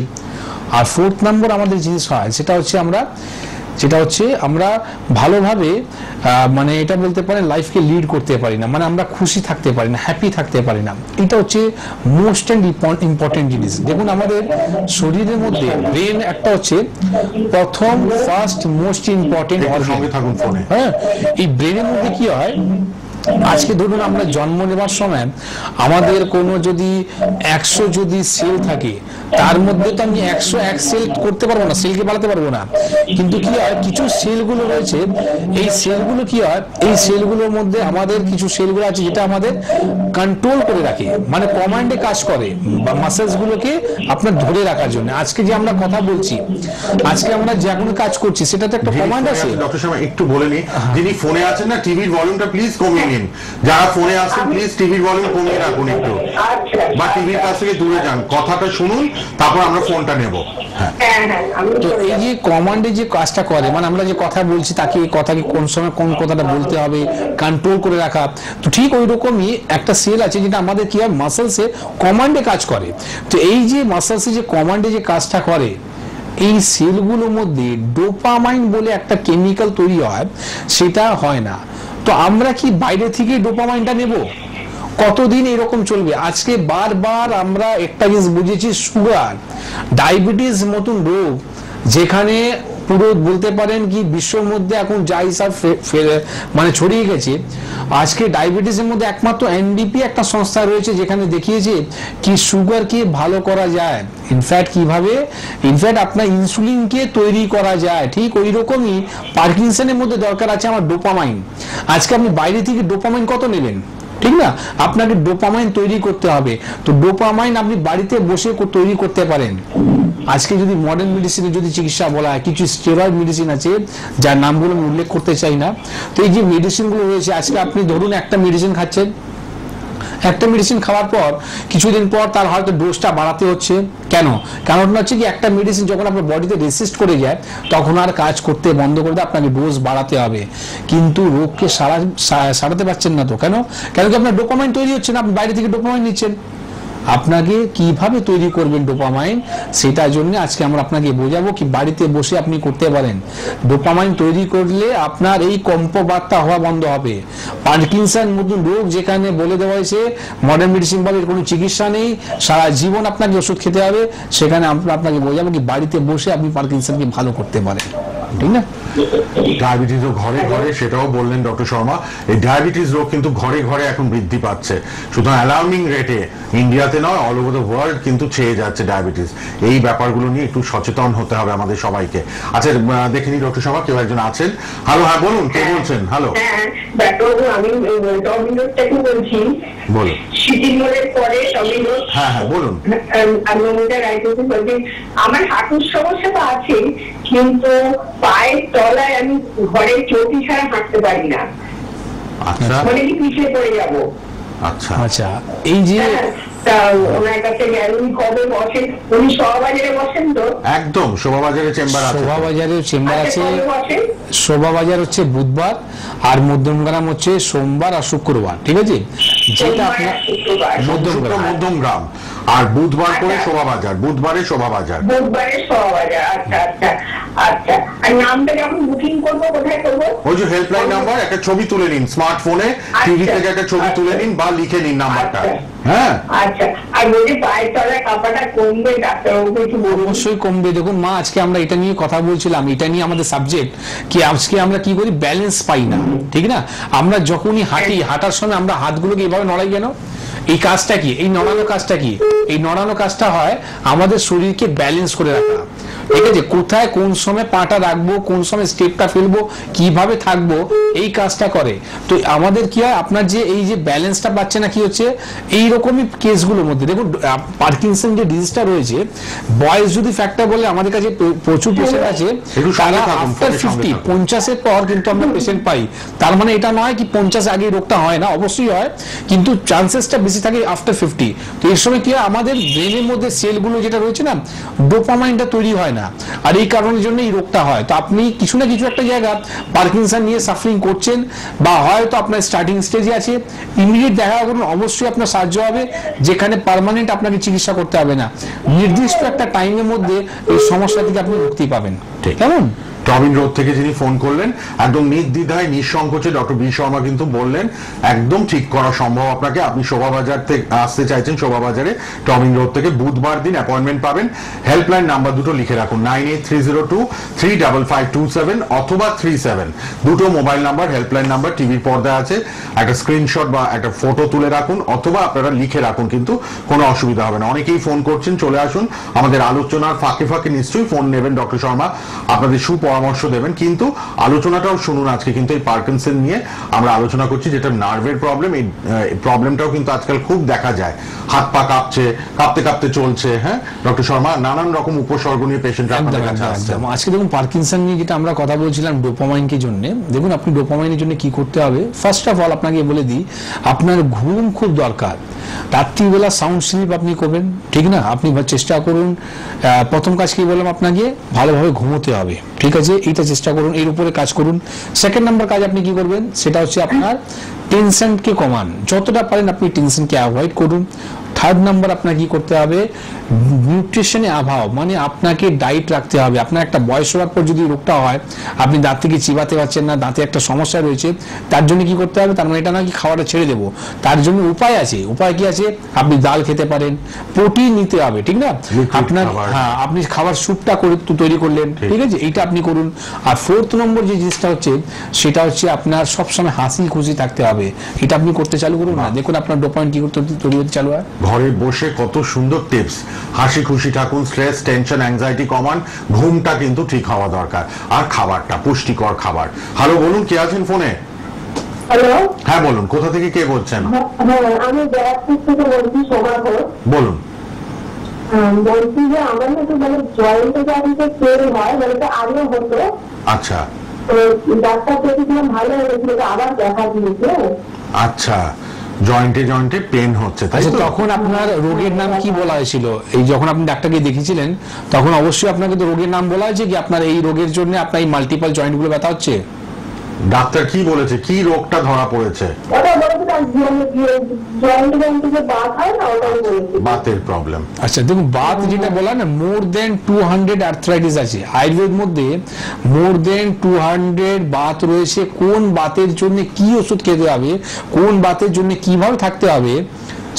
আর ফোর্থ নাম্বার আমাদের জিনিস হয় সেটা হচ্ছে আমরা ভালোভাবে মানে এটা বলতে পারেন লাইফকে লিড করতে পারি না, মানে আমরা খুশি থাকতে পারি না, হ্যাপি থাকতে পারি না। এটা হচ্ছে মোস্ট অ্যান্ড ইম্পর্টেন্ট জিনিস। দেখুন আমাদের শরীরের মধ্যে ব্রেন একটা হচ্ছে প্রথম ফার্স্ট মোস্ট ইম্পর্টেন্ট অর্গান। হ্যাঁ, এই ব্রেনের মধ্যে কি হয়, আজকে ধরুন আমরা জন্ম নেবার সময় আমাদের কোনো যদি 100 যদি সেল থাকে তার মধ্যে তো আমি 101 সেল করতে পারবো না, সেলকে বাড়াতে পারবো না, কিন্তু কি হয় কিছু সেলগুলো রয়েছে, এই সেলগুলো কি হয়, এই সেলগুলোর মধ্যে আমাদের কিছু সেলগুলো আছে যেটা আমাদের কন্ট্রোল করে রাখে, মানে কমান্ডে কাজ করে বা মাসেলস গুলোকে আপনার ধরে রাখার জন্য। আজকে যে আমরা কথা বলছি, আজকে আমরা যে কোনো কাজ করছি সেটা তো একটা কমান্ড আছে। ডক্টর সাহেব একটু বলে নি, যিনি ফোনে আছেন না টিভির ভলিউমটা প্লিজ কমিয়ে নিন, যারা ফোনে আছেন প্লিজ টিভির ভলিউম কমিয়ে রাখুন একটু, বা টিভির কাছ থেকে দূরে যান, কথাটা শুনুন তারপর আমরা ফোনটা নেব। তো এই যে কমান্ডে যে কাজটা করে, মানে আমরা যে কথা বলছি তাকে এই কথাকে কোন সময় কোন কথাটা বলতে হবে কন্ট্রোল করে রাখা, তো ঠিক ওই রকমই একটা সেল আছে যেটা আমাদের কি হয় মাসেলসে কমান্ডে কাজ করে। তো এই যে মাসেলসে যে কমান্ডে যে কাজটা করে, এই সেলগুলোর মধ্যে ডোপামাইন বলে একটা কেমিক্যাল তৈরি হয়, সেটা হয় না। তো আমরা কি বাইরে থেকে ডোপামাইনটা নেব? কতদিন এরকম চলবে? আজকে বারবার আমরা একটা জিনিস বুঝেছি, সুগার ডায়াবেটিস মতন রোগ যেখানে পুরো বলতে পারেন কি বিশ্বের মধ্যে এখন যা হিসাব মানে ছড়িয়ে গেছে, আজকে ডায়াবেটিসের মধ্যে একমাত্র এনডিপি একটা সংস্থা রয়েছে যেখানে দেখিয়েছে কি সুগারকে ভালো করা যায়, ইনফ্যাক্ট কিভাবে ইনফ্যাক্ট আপনার ইনসুলিনকে তৈরি করা যায়। ঠিক ওই রকমই পার্কিনসনের মধ্যে দরকার আছে আমার ডোপামাইন। আজকে আপনি বাইরে থেকে ডোপামাইন কত নেবেন, ঠিক না? আপনাকে ডোপামাইন তৈরি করতে হবে। তো ডোপামাইন আপনি বাড়িতে বসে তৈরি করতে পারেন। আজকে যদি মডার্ন মেডিসিনে যদি চিকিৎসা বলা হয়, কিছু স্টেরয়েড মেডিসিন আছে যার নামগুলো আমি উল্লেখ করতে চাই না। তো এই যে মেডিসিনগুলো রয়েছে, আজকে আপনি ধরুন একটা মেডিসিন খাচ্ছেন, একটা মেডিসিন খাওয়ার পর কিছুদিন পর তার হয়তো ডোজটা বাড়াতে হচ্ছে। কেন? কারণটা হচ্ছে কি একটা মেডিসিন যখন আপনার বডিতে রেসিস্ট করে যায় তখন আর কাজ করতে বন্ধ করে দেয়, আপনাকে ডোজ বাড়াতে হবে, কিন্তু রোগকে সারাতে পারছেন না। তো কেন? কেন কি আপনার ডোপামাইন তৈরি হচ্ছে না, আপনি বাইরে থেকে ডোপামাইন নিচ্ছেন। আপনাকে কিভাবে তৈরি করবেন ডোপামাইন, সেটার জন্য আজকে আমরা আপনাকে বোঝাবো কি বাড়িতে বসে আপনি করতে পারেন। ডোপামাইন তৈরি করলে আপনার এই কম্পবাতটা হওয়া বন্ধ হবে। পার্কিনসন মতন রোগ যেখানে বলে দেওয়া হয়েছে মডার্ন মেডিসিন বলে কোনো চিকিৎসা নেই, সারা জীবন আপনাকে ওষুধ খেতে হবে, সেখানে আমরা আপনাকে বোঝাবো কি বাড়িতে বসে আপনি পার্কিনসনকে ভালো করতে পারেন, ঠিক না? ডায়াবেটিস রোগ ঘরে ঘরে, সেটাও বললেন ডক্টর শর্মা। এই ডায়াবেটিস রোগ কিন্তু ঘরে ঘরে এখন বৃদ্ধি পাচ্ছে, সুতরাং অ্যালার্মিং রেটে ইন্ডিয়াতে নয় অল ওভার দ্য ওয়ার্ল্ড কিন্তু ছেয়ে যাচ্ছে ডায়াবেটিস। এই ব্যাপারগুলো নিয়ে একটু সচেতন হতে হবে আমাদের সবাইকে। আচ্ছা দেখে নি ডক্টর শর্মা কেউ একজন আছেন। হ্যালো, হ্যাঁ বলুন, কে বলছেন? হ্যালো, আমি টমিনোর থেকে বলছি। বলুন। সিটি রোডের পরে টমিনো। হ্যাঁ হ্যাঁ বলুন। আমি বলছি আমার হাঁটুর সমস্যা তো আছে, কিন্তু পায়ের তলায় আমি ঘরের চৌকি ছাড়া হাঁটতে পারি না। আচ্ছা, মানে কি পিছিয়ে পড়ে যাবো। আচ্ছা আচ্ছা, এই যে ওনার কাছে উনি কবে বসেন? উনি শোভাবাজারে বসেন তো? একদম শোভাবাজারে চেম্বার আছে। শোভাবাজারের চেম্বার আছে। কবে বসেন? শোভাবাজার হচ্ছে বুধবার আর মধ্যমগ্রাম হচ্ছে সোমবার আর শুক্রবার, ঠিক আছে? যেটা আপনার মধ্যমগ্রাম আর বুধবার করে শোভাবাজার, বুধবারে শোভাবাজার। আচ্ছা আচ্ছা আচ্ছা। আর নামটা যখন বুকিং করবো কোথায় করবো? ওই যে হেল্পলাইন নাম্বার, একটা ছবি তুলে নিন স্মার্টফোনে, টিভি থেকে একটা ছবি তুলে নিন বা লিখে নিন নাম্বারটা। হ্যাঁ আচ্ছা। আর বলছি পায়ের তলায় কাঁপাটা কমবে ডাক্তারবাবু একটু বলুন। অবশ্যই কমবে। দেখুন মা, আজকে আমরা এটা নিয়ে কথা বলছিলাম, এটা নিয়ে আমাদের সাবজেক্ট কি আজকে আমরা কি করি, ব্যালেন্স পাই না, ঠিক না? আমরা যখনই হাঁটি, হাঁটার সময় আমরা হাতগুলোকে এইভাবে নড়াই কেন? এই কাজটা কি, এই নড়ানো কাজটা কি? এই নড়ানো কাজটা হয় আমাদের শরীরকে ব্যালেন্স করে রাখা, ঠিক আছে? কোথায় কোন সময় পাটা রাখবো, কোন সময় স্টেপটা ফেলবো, কিভাবে থাকবো, এই কাজটা করে। তো আমাদের কি হয়, আপনার যে এই যে ব্যালেন্সটা পাচ্ছে না, কি হচ্ছে এইরকমই কেসগুলোর মধ্যে। দেখুন পার্কিনসন যে ডিজিজটা রয়েছে, বয়স যদি ফ্যাক্টর বলে আমাদের কাছে প্রচুর পেশেন্ট আছে, তারা আফটার 50 50-এর পর কিন্তু আমরা পেশেন্ট পাই। তার মানে এটা নয় কি 50 আগে রোগটা হয় না, অবশ্যই হয়, কিন্তু চান্সেসটা বেশি থাকে আফটার 50। তো এর সময় কি হয়, আমাদের ব্রেনের মধ্যে সেলগুলো যেটা রয়েছে না, ডোপামাইনটা তৈরি হয় না, আর এই কারণের জন্য এই রোগটা হয়। তো আপনি কিছু না কিছু একটা জায়গা পার্কিনসন নিয়ে সাফারিং করছেন, বা হয়তো আপনার স্টার্টিং স্টেজে আছে, ইমিডিয়েট দেখা করুন, অবশ্যই আপনার সাহায্য হবে, যেখানে পার্মানেন্ট আপনাকে চিকিৎসা করতে হবে না, নির্দিষ্ট একটা টাইমের মধ্যে এই সমস্যা থেকে আপনি মুক্তি পাবেন। কেমন? টবিন রোড থেকে যিনি ফোন করলেন, একদম নির্দ্বিধায় নিঃসংকোচে ডক্টর বি শর্মা কিন্তু বললেন একদম ঠিক করা সম্ভব আপনাকে। আপনি শোভাবাজার থেকে আসতে চাইছেন, শোভাবাজারে টবিন রোড থেকে বুধবার দিন অ্যাপয়েন্টমেন্ট পাবেন। হেল্পলাইন নাম্বার দুটো লিখে রাখুন, 9830235527 অথবা 37, দুটো মোবাইল নাম্বার, হেল্পলাইন নাম্বার টিভির পর্দায় আছে, একটা স্ক্রিনশট বা একটা ফটো তুলে রাখুন, অথবা আপনারা লিখে রাখুন, কিন্তু কোনো অসুবিধা হবে না। অনেকেই ফোন করছেন, চলে আসুন, আমাদের আলোচনার ফাঁকে ফাঁকে নিশ্চয়ই ফোন নেবেন ডক্টর শর্মা, আপনাদের সুপরামর্শ দেবেন, কিন্তু আলোচনাটাও শুনুন। আজকে কিন্তু এই পার্কিনসন নিয়ে আমরা আলোচনা করছি, যেটা নার্ভের প্রবলেম। এই প্রবলেমটাও কিন্তু আজকাল খুব দেখা যায়, হাত পা কাঁপছে, কাঁপতে কাঁপতে চলছে। হ্যাঁ ডক্টর শর্মা, নানান রকম উপসর্গ নিয়ে পেশেন্ট আপনাদের কাছে আসছে। আজকে দেখুন পার্কিনসন নিয়ে যেটা আমরা কথা বলছিলাম ডোপামাইনকে জন্য, দেখুন আপনি ডোপামাইনের জন্য কি করতে হবে। ফার্স্ট অফ অল আপনাকে বলে দিই, আপনার ঘুম খুব দরকার। রাত্রিবেলা সাউন্ড স্লিপ আপনি করবেন, ঠিক না? আপনি চেষ্টা করুন, প্রথম কাজ কি বললাম আপনাকে, ভালোভাবে ঘুমোতে হবে, ঠিক আছে? এইটা চেষ্টা করুন, এর উপরে কাজ করুন। সেকেন্ড নাম্বার কাজ আপনি কি করবেন, সেটা হচ্ছে আপনার টেনশনকে কমান, যতটা পারেন আপনি টেনশনকে অ্যাভয়েড করুন। থার্ড নাম্বার আপনার কি করতে হবে, নিউট্রিশনে অভাব, মানে আপনাকে ডায়েট রাখতে হবে। আপনার একটা বয়স হওয়ার পর যদি রোগটা হয়, আপনি দাঁত থেকে চিবাতে পারছেন না, দাঁতে একটা সমস্যা রয়েছে, তার জন্য কি করতে হবে, তার মানে এটা না কি খাওয়াটা ছেড়ে দেবো, তার জন্য উপায় আছে। উপায় কি আছে, আপনি ডাল খেতে পারেন, প্রোটিন নিতে হবে, ঠিক না? আপনার হ্যাঁ, আপনি খাবার স্যুপটা করে তৈরি করলেন, ঠিক আছে? এইটা আপনি করুন। আর ফোর্থ নম্বর যে জিনিসটা হচ্ছে, সেটা হচ্ছে আপনার সবসময় হাসি খুশি থাকতে হবে। এটা আপনি করতে চালু করুন না, দেখুন আপনার ডোপামিন কি করতে তৈরি হতে চালু হয়। ঘরে বসে কত সুন্দর টিপস, হাসি খুশি থাকুন, স্ট্রেস টেনশন অ্যাংজাইটি কমান, ঘুমটা কিন্তু ঠিক হওয়া দরকার, আর খাবারটা পুষ্টিকর খাবার। হ্যালো, বলুন, কে আছেন ফোনে? হ্যালো, হ্যাঁ বলুন, কোথা থেকে কে বলছেন? আমি ব্যারাকপুর থেকে বলছি, শোভা ঘোষ। বলুন। বলছি যে আমার একটু মানে জয়েন্টে যে পেন হয়, মানে আগে হতো। আচ্ছা, ডাক্তার দেখেছিলাম, ভালো হয়েছিল, আবার দেখা দিয়েছে। আচ্ছা, জয়েন্টে জয়েন্টে পেন হচ্ছে, তাই আচ্ছা, তো? তখন আপনার রোগের নাম কি বলা হয়েছিল? এই যখন আপনি ডাক্তারকে দেখিয়েছিলেন, তখন অবশ্যই আপনাকে তো রোগের নাম বলা হয়েছে কি আপনার এই রোগের জন্য আপনার এই মাল্টিপল জয়েন্ট গুলো ব্যথা হচ্ছে? ডাক্তার কি বলেছে, কি রোগটা ধরা পড়েছে? বাতের প্রবলেম। আচ্ছা দেখুন, বাত যেটা বলা না, মোর দেন 200 আর্থ্রাইটিস আছে আয়ুর্বেদ মধ্যে, মোর দেন 200 বাত রয়েছে। কোন বাতের জন্য কি ওষুধ খেতে হবে, কোন বাতের জন্য কিভাবে থাকতে হবে,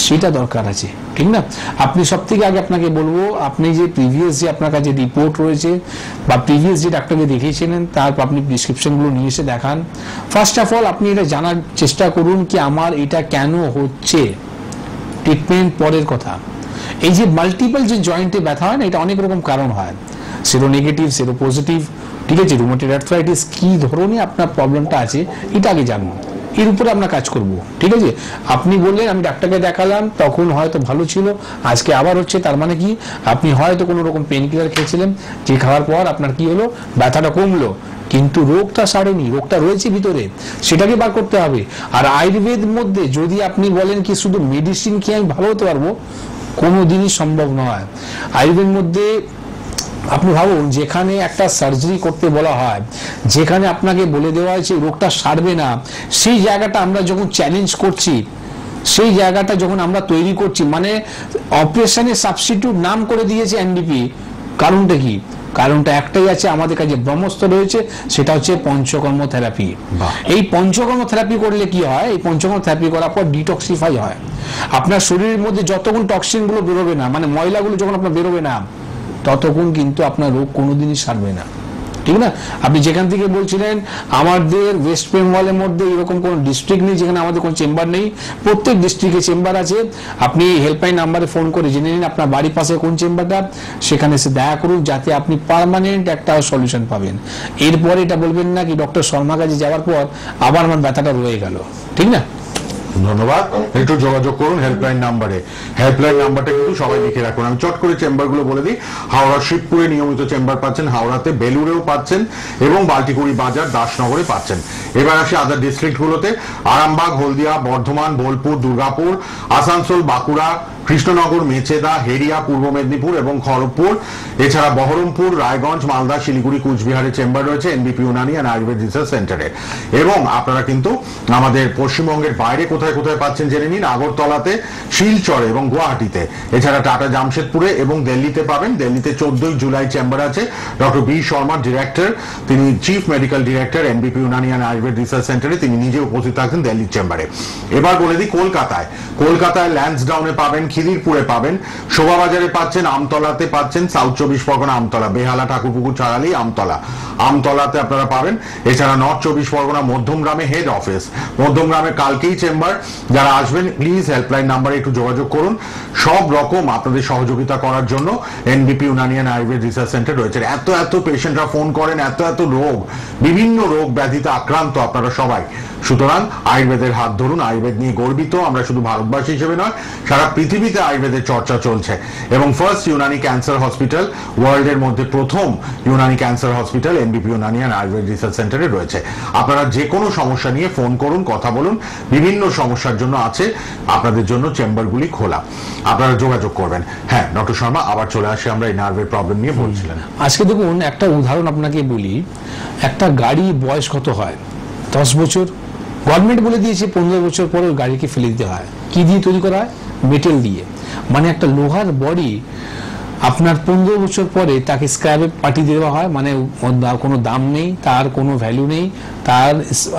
সেটা দরকার আছে, ঠিক না? আপনি সব থেকে আগে আপনাকে বলবো, আপনি যে প্রিভিয়াস যে আপনার কাছে রিপোর্ট রয়েছে বা প্রিভিয়াস যে ডাক্তারকে দেখিয়েছিলেন, তারপর আপনি প্রেসক্রিপশনগুলো নিয়ে এসে দেখান। ফার্স্ট অফ অল আপনি এটা জানার চেষ্টা করুন কি আমার এটা কেন হচ্ছে, ট্রিটমেন্ট পরের কথা। এই যে মাল্টিপল যে জয়েন্টে ব্যথা হয় না, এটা অনেক রকম কারণ হয়, সেরো নেগেটিভ, সেরো পজিটিভ, ঠিক আছে? রুমেটয়েড আর্থ্রাইটিস, কি ধরনের আপনার প্রবলেমটা আছে এটা আগে জানুন, এর উপরে আমরা কাজ করব, ঠিক আছে? আপনি বললেন আমি ডাক্তারকে দেখালাম, তখন হয়তো ভালো ছিল, আজকে আবার হচ্ছে, তার মানে কি আপনি হয়তো কোনো রকম পেন কিলার খেয়েছিলেন, যে খাওয়ার পর আপনার কি হলো, ব্যথাটা কমলো, কিন্তু রোগটা সারেনি, রোগটা রয়েছে ভিতরে, সেটাকে বার করতে হবে। আর আয়ুর্বেদ মধ্যে যদি আপনি বলেন কি শুধু মেডিসিন খেয়ে আমি ভালো হতে পারবো, কোনোদিনই সম্ভব নয়। আয়ুর্বেদ মধ্যে আপনি ভাবুন, যেখানে একটা সার্জারি করতে বলা হয়, যেখানে আপনাকে বলে দেওয়া হয়েছে রোগটা সারবে না, সেই জায়গাটা আমরা যখন চ্যালেঞ্জ করছি, সেই জায়গাটা যখন আমরা তৈরি করছি, মানে অপারেশনের সাবস্টিটিউট নাম করে দিয়েছে এনডিপি। কারণটা কি? কারণটা একটাই আছে, আমাদের কাছে ব্রহ্মস্ত্র রয়েছে, সেটা হচ্ছে পঞ্চকর্ম থেরাপি। এই পঞ্চকর্ম থেরাপি করলে কি হয়, এই পঞ্চকর্ম থেরাপি করার পর ডিটক্সিফাই হয়। আপনার শরীরের মধ্যে যতক্ষণ টক্সিন গুলো বেরোবে না, মানে ময়লাগুলো যখন আপনার বেরোবে না, ততক্ষণ কিন্তু আপনার রোগ কোনোদিনই সারবে না, ঠিক না? আপনি যেখান থেকে বলছিলেন আমাদের ওয়েস্ট বেঙ্গলের মধ্যে এরকম কোন ডিস্ট্রিক্ট নেই যেখানে আমাদের কোনো চেম্বার নেই, প্রত্যেক ডিস্ট্রিক্টে চেম্বার আছে। আপনি হেল্পলাইন নাম্বারে ফোন করে জেনে নিন আপনার বাড়ির পাশে কোন চেম্বারটা, সেখানে এসে দেখা করুন, যাতে আপনি পার্মানেন্ট একটা সলিউশন পাবেন। এরপরে এটা বলবেন না কি ডক্টর শর্মা কাছে যাওয়ার পর আবার আমার ব্যথাটা রয়ে গেল, ঠিক না? ধন্যবাদ। একটু যোগাযোগ করুন হেল্পলাইন নাম্বারে। হেল্পলাইন নাম্বারটা কিন্তু সবাই লিখে রাখুন। আমি চট করে চেম্বারগুলো বলে দিই। হাওড়া শিবপুরে নিয়মিত চেম্বার পাচ্ছেন, হাওড়াতে বেলুড়েও পাচ্ছেন এবং বাল্টিকুড়ি বাজার দাসনগরে পাচ্ছেন। এবার আসি আদার ডিস্ট্রিক্টগুলোতে। আরামবাগ, হলদিয়া, বর্ধমান, বোলপুর, দুর্গাপুর, আসানসোল, বাঁকুড়া, কৃষ্ণনগর, মেচেদা, হেরিয়া, পূর্ব মেদিনীপুর এবং খড়গপুর, এছাড়া বহরমপুর, রায়গঞ্জ, মালদা, শিলিগুড়ি, কুচবিহারের চেম্বার রয়েছে এনবিপি ইউনানি অ্যান্ড আয়ুর্বেদ রিসার্চ সেন্টারে। এবং আপনারা কিন্তু আমাদের পশ্চিমবঙ্গের বাইরে কোথায় কোথায় পাচ্ছেন জেনে নিন। আগরতলাতে, শিলচরে এবং গুয়াহাটিতে, এছাড়া টাটা জামশেদপুরে এবং দিল্লিতে পাবেন। দিল্লিতে 14 জুলাই চেম্বার আছে ডক্টর বি শর্মা, ডিরেক্টর, তিনি chief medical director এনবিপি Unani and Ayurveda research সেন্টারে, তিনি নিজে উপস্থিত থাকছেন দিল্লির চেম্বারে। এবার বলে দিই কলকাতায় ল্যান্সডাউনে পাবেন, খিদিরপুরে পাবেন, শোভাবাজারে পাচ্ছেন, আমতলাতে পাচ্ছেন, সাউথ 24 পরগনা আমতলা, বেহালা ঠাকুরপুকুর ছাড়ালেই আমতলাতে আপনারা পাবেন। এছাড়া নর্থ 24 পরগনা মধ্যমগ্রামে হেড অফিস, মধ্যমগ্রামে কালকেই চেম্বার। যারা আসবেন প্লিজ হেল্পলাইন নাম্বারে একটু যোগাযোগ করুন। সব রকম আপনাদের সহযোগিতা করার জন্য এনবিপি Unani and Ayurveda research centre রয়েছে। এত পেশেন্টরা ফোন করেন, এত রোগ, বিভিন্ন রোগ ব্যাধিতে আক্রান্ত আপনারা সবাই। সুতরাং আয়ুর্বেদের হাত ধরুন। আয়ুর্বেদ নিয়ে গর্বিত আমরা, শুধু ভারতবাসী হিসেবে নয়, সারা পৃথিবীতে আয়ুর্বেদের চর্চা চলছে। এবং ফার্স্ট ইউনানি ক্যান্সার হসপিটাল, ওয়ার্ল্ডের মধ্যে প্রথম Unani cancer hospital এনবিপি Unani and Ayurveda research সেন্টারে রয়েছে। আপনারা যে কোনো সমস্যা নিয়ে ফোন করুন, কথা বলুন। বিভিন্ন সমস্যার জন্য আছে আপনাদের জন্য চেম্বারগুলি খোলা, আপনারা যোগাযোগ করবেন। হ্যাঁ ডক্টর শর্মা, আবার চলে আসি আমরা এই নার্ভের প্রবলেম নিয়ে বলছিলেন। আজকে দেখুন একটা উদাহরণ আপনাকে বলি। একটা গাড়ি বয়স কত হয়? 10 বছর। গভর্নমেন্ট বলে দিয়েছে 15 বছর পরে গাড়িকে ফেলে দিতে হয়। কি দিয়ে তৈরি করা হয়? মেটেল দিয়ে। মানে একটা লোহার বডি আপনার 15 বছর পরে তাকে স্ক্র্যাপে পাঠিয়ে দেওয়া হয়, মানে কোনো দাম নেই, তার কোনো ভ্যালু নেই, তার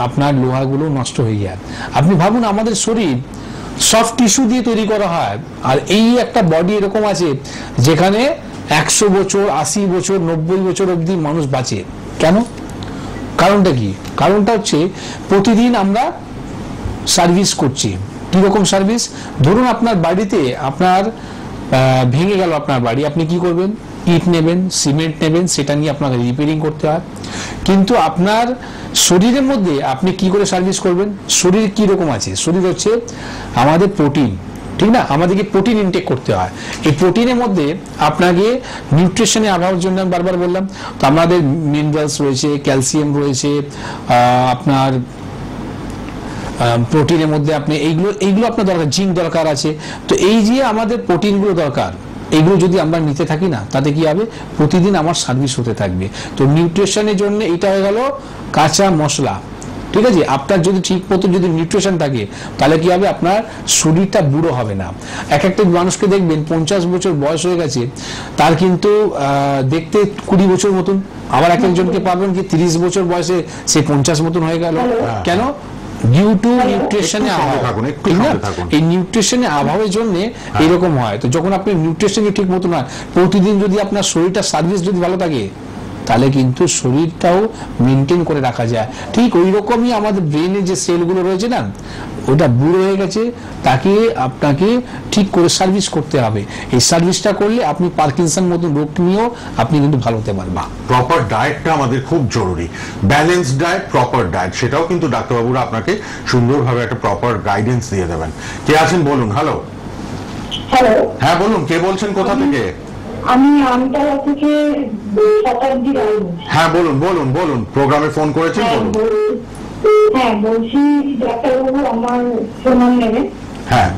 আপনার লোহাগুলো নষ্ট হয়ে যায়। আপনি ভাবুন আমাদের শরীর সফট টিস্যু দিয়ে তৈরি করা হয়, আর এই একটা বডি এরকম আছে যেখানে 100 বছর, 80 বছর, 90 বছর অবধি মানুষ বাঁচে। কেন? কারণটা কি? কারণটা হচ্ছে প্রতিদিন আমরা সার্ভিস করছি। কিরকম সার্ভিস? ধরুন আপনার বাড়িতে আপনার ভেঙে গেল আপনার বাড়ি, আপনি কি করবেন? ইট নেবেন, সিমেন্ট নেবেন, সেটা নিয়ে আপনাকে রিপেয়ারিং করতে হয়। কিন্তু আপনার শরীরের মধ্যে আপনি কি করে সার্ভিস করবেন? শরীর কি রকম আছে? শরীর হচ্ছে আমাদের প্রোটিন, ঠিক না? আমাদেরকে প্রোটিন ইনটেক করতে হয়। এই প্রোটিনের মধ্যে আপনাকে নিউট্রিশনের অভাবের জন্য আমি বারবার বললাম, তো আমাদের মিনারেলস রয়েছে, ক্যালসিয়াম রয়েছে, আপনার প্রোটিনের মধ্যে আপনি এইগুলো আপনার দরকার, জিঙ্ক দরকার আছে। তো এই যে আমাদের প্রোটিনগুলো দরকার, এগুলো যদি আমরা নিতে থাকি না, তাতে কি হবে? প্রতিদিন আমার সার্ভিস হতে থাকবে। তো নিউট্রিশনের জন্য এটা হয়ে গেল কাঁচা মশলা, ঠিক আছে? আপনার যদি ঠিক মতো যদি নিউট্রিশন থাকে তাহলে কি হবে? আপনার শরীরটা বুড়ো হবে না। একটা মানুষকে দেখবেন 50 বছর বয়স হয়ে গেছে, তার কিন্তু দেখতে 20 বছর মতন। আবার একজনকে পাবেন কি 30 বছর বয়সে সে 50 মতন হয়ে গেল। কেন? ডিউ টু নিউট্রিশনের অভাব। এই নিউট্রিশনের অভাবের জন্য এরকম হয়। তো যখন আপনি নিউট্রিশন ঠিক মতো নয়, প্রতিদিন যদি আপনার শরীরটা সার্ভিস যদি ভালো থাকে, তাহলে কিন্তু শরীরটাও মেনটেন করে রাখা যায়। ঠিক ওই রকমই আমাদের ব্রেনের যে সেলগুলো রয়েছে না, ওটা বুড়ো হয়ে গেছে, তাকে আপনাকে ঠিক করে সার্ভিস করতে হবে। এই সার্ভিসটা করলে আপনি পার্কিনসন মতন রোগ নিয়েও আপনি কিন্তু ভালো হতে পারবেন। প্রপার ডায়েটটা আমাদের খুব জরুরি। ব্যালেন্সড ডায়েট, প্রপার ডায়েট, সেটাও কিন্তু ডাক্তারবাবুরা আপনাকে সুন্দরভাবে একটা প্রপার গাইডেন্স দিয়ে দেবেন। কে আছেন বলুন। হ্যালো। হ্যাঁ বলুন, কে বলছেন, কোথা থেকে? আমি আমতলা থেকে শতাব্দী রায়। হ্যাঁ বলুন, প্রোগ্রামে ফোন করেছেন, বলুন। হ্যাঁ বলছি ডাক্তারবাবু, আমার প্রণাম নেবেন। হ্যাঁ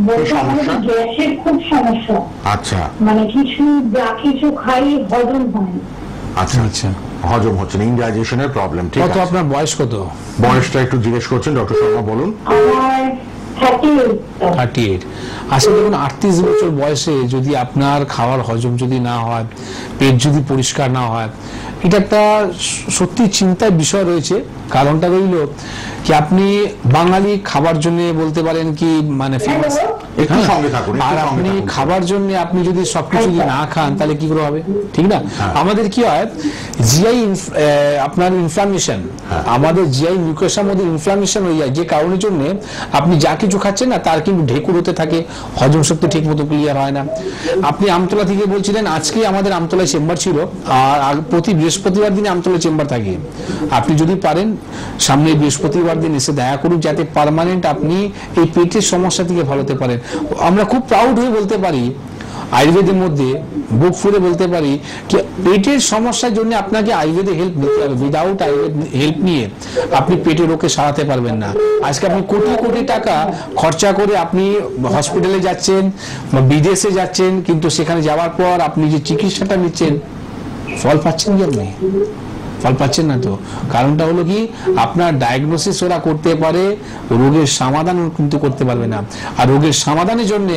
বলছি আমার গ্যাসের খুব সমস্যা। আচ্ছা। মানে যা কিছু খাই হজম হয়। আচ্ছা। হজম হচ্ছে না, ইনডাইজেশনের প্রবলেম। ঠিক কত আছে, আপনার বয়স কত? বয়সটা একটু জিজ্ঞেস করছেন ডক্টর শর্মা, বলুন। আমার 38। আসলে দেখুন 38 বছর বয়সে যদি আপনার খাওয়ার হজম যদি না হয়, পেট যদি পরিষ্কার না হয়, এটা একটা সত্যি চিন্তার বিষয় রয়েছে। কারণটা রইল কি আপনি বাঙালি খাবার জন্য বলতে পারেন কি মানে ফেমাস, একটু সঙ্গে থাকুন, আর আপনি খাবার জন্য আপনি যদি সবকিছু যদি না খান তাহলে কি করে হবে, ঠিক না? আমাদের কি হয় জিআই আপনার ইনফ্লামেশন, আমাদের জিআই মিউকাসের মধ্যে ইনফ্লামেশন হয়ে যায়, যে কারণের জন্য আপনি যা কিছু খাচ্ছেন না তার কিন্তু ঢেকুর হতে থাকে, হজম শক্তি ঠিক মতো ক্লিয়ার হয় না। আপনি আমতলা থেকে বলছিলেন, আজকে আমাদের আমতলায় চেম্বার ছিল, আর প্রতি বৃহস্পতিবার দিনে আমতলা চেম্বার থাকে। আপনি যদি পারেন সামনে বৃহস্পতিবার দিন এসে দেখা করুন, যাতে পার্মানেন্ট আপনি এই পেটের সমস্যা থেকে ভালো হতে পারেন। আমরা খুব প্রাউড হয়ে বলতে পারি আয়ুর্বেদের মধ্যে, বুক ফুলে বলতে পারি কি পেটের সমস্যার জন্য আপনাকে আয়ুর্বেদের হেল্প নিতে হবে। উইদাউট আয়ুর্বেদ হেল্প নিয়ে আপনি পেটের রোগকে সারাতে পারবেন না। আজকে আপনি কোটি কোটি টাকা খরচা করে আপনি হসপিটালে যাচ্ছেন বা বিদেশে যাচ্ছেন, কিন্তু সেখানে যাওয়ার পর আপনি যে চিকিৎসাটা নিচ্ছেন ফল পাচ্ছেন কি? আপনি ফল পাচ্ছেন না। তো কারণটা হলো কি আপনার ডায়াগনোসিস ওরা করতে পারে, রোগের সমাধান কিন্তু করতে পারবে না, আর রোগের সমাধানের জন্য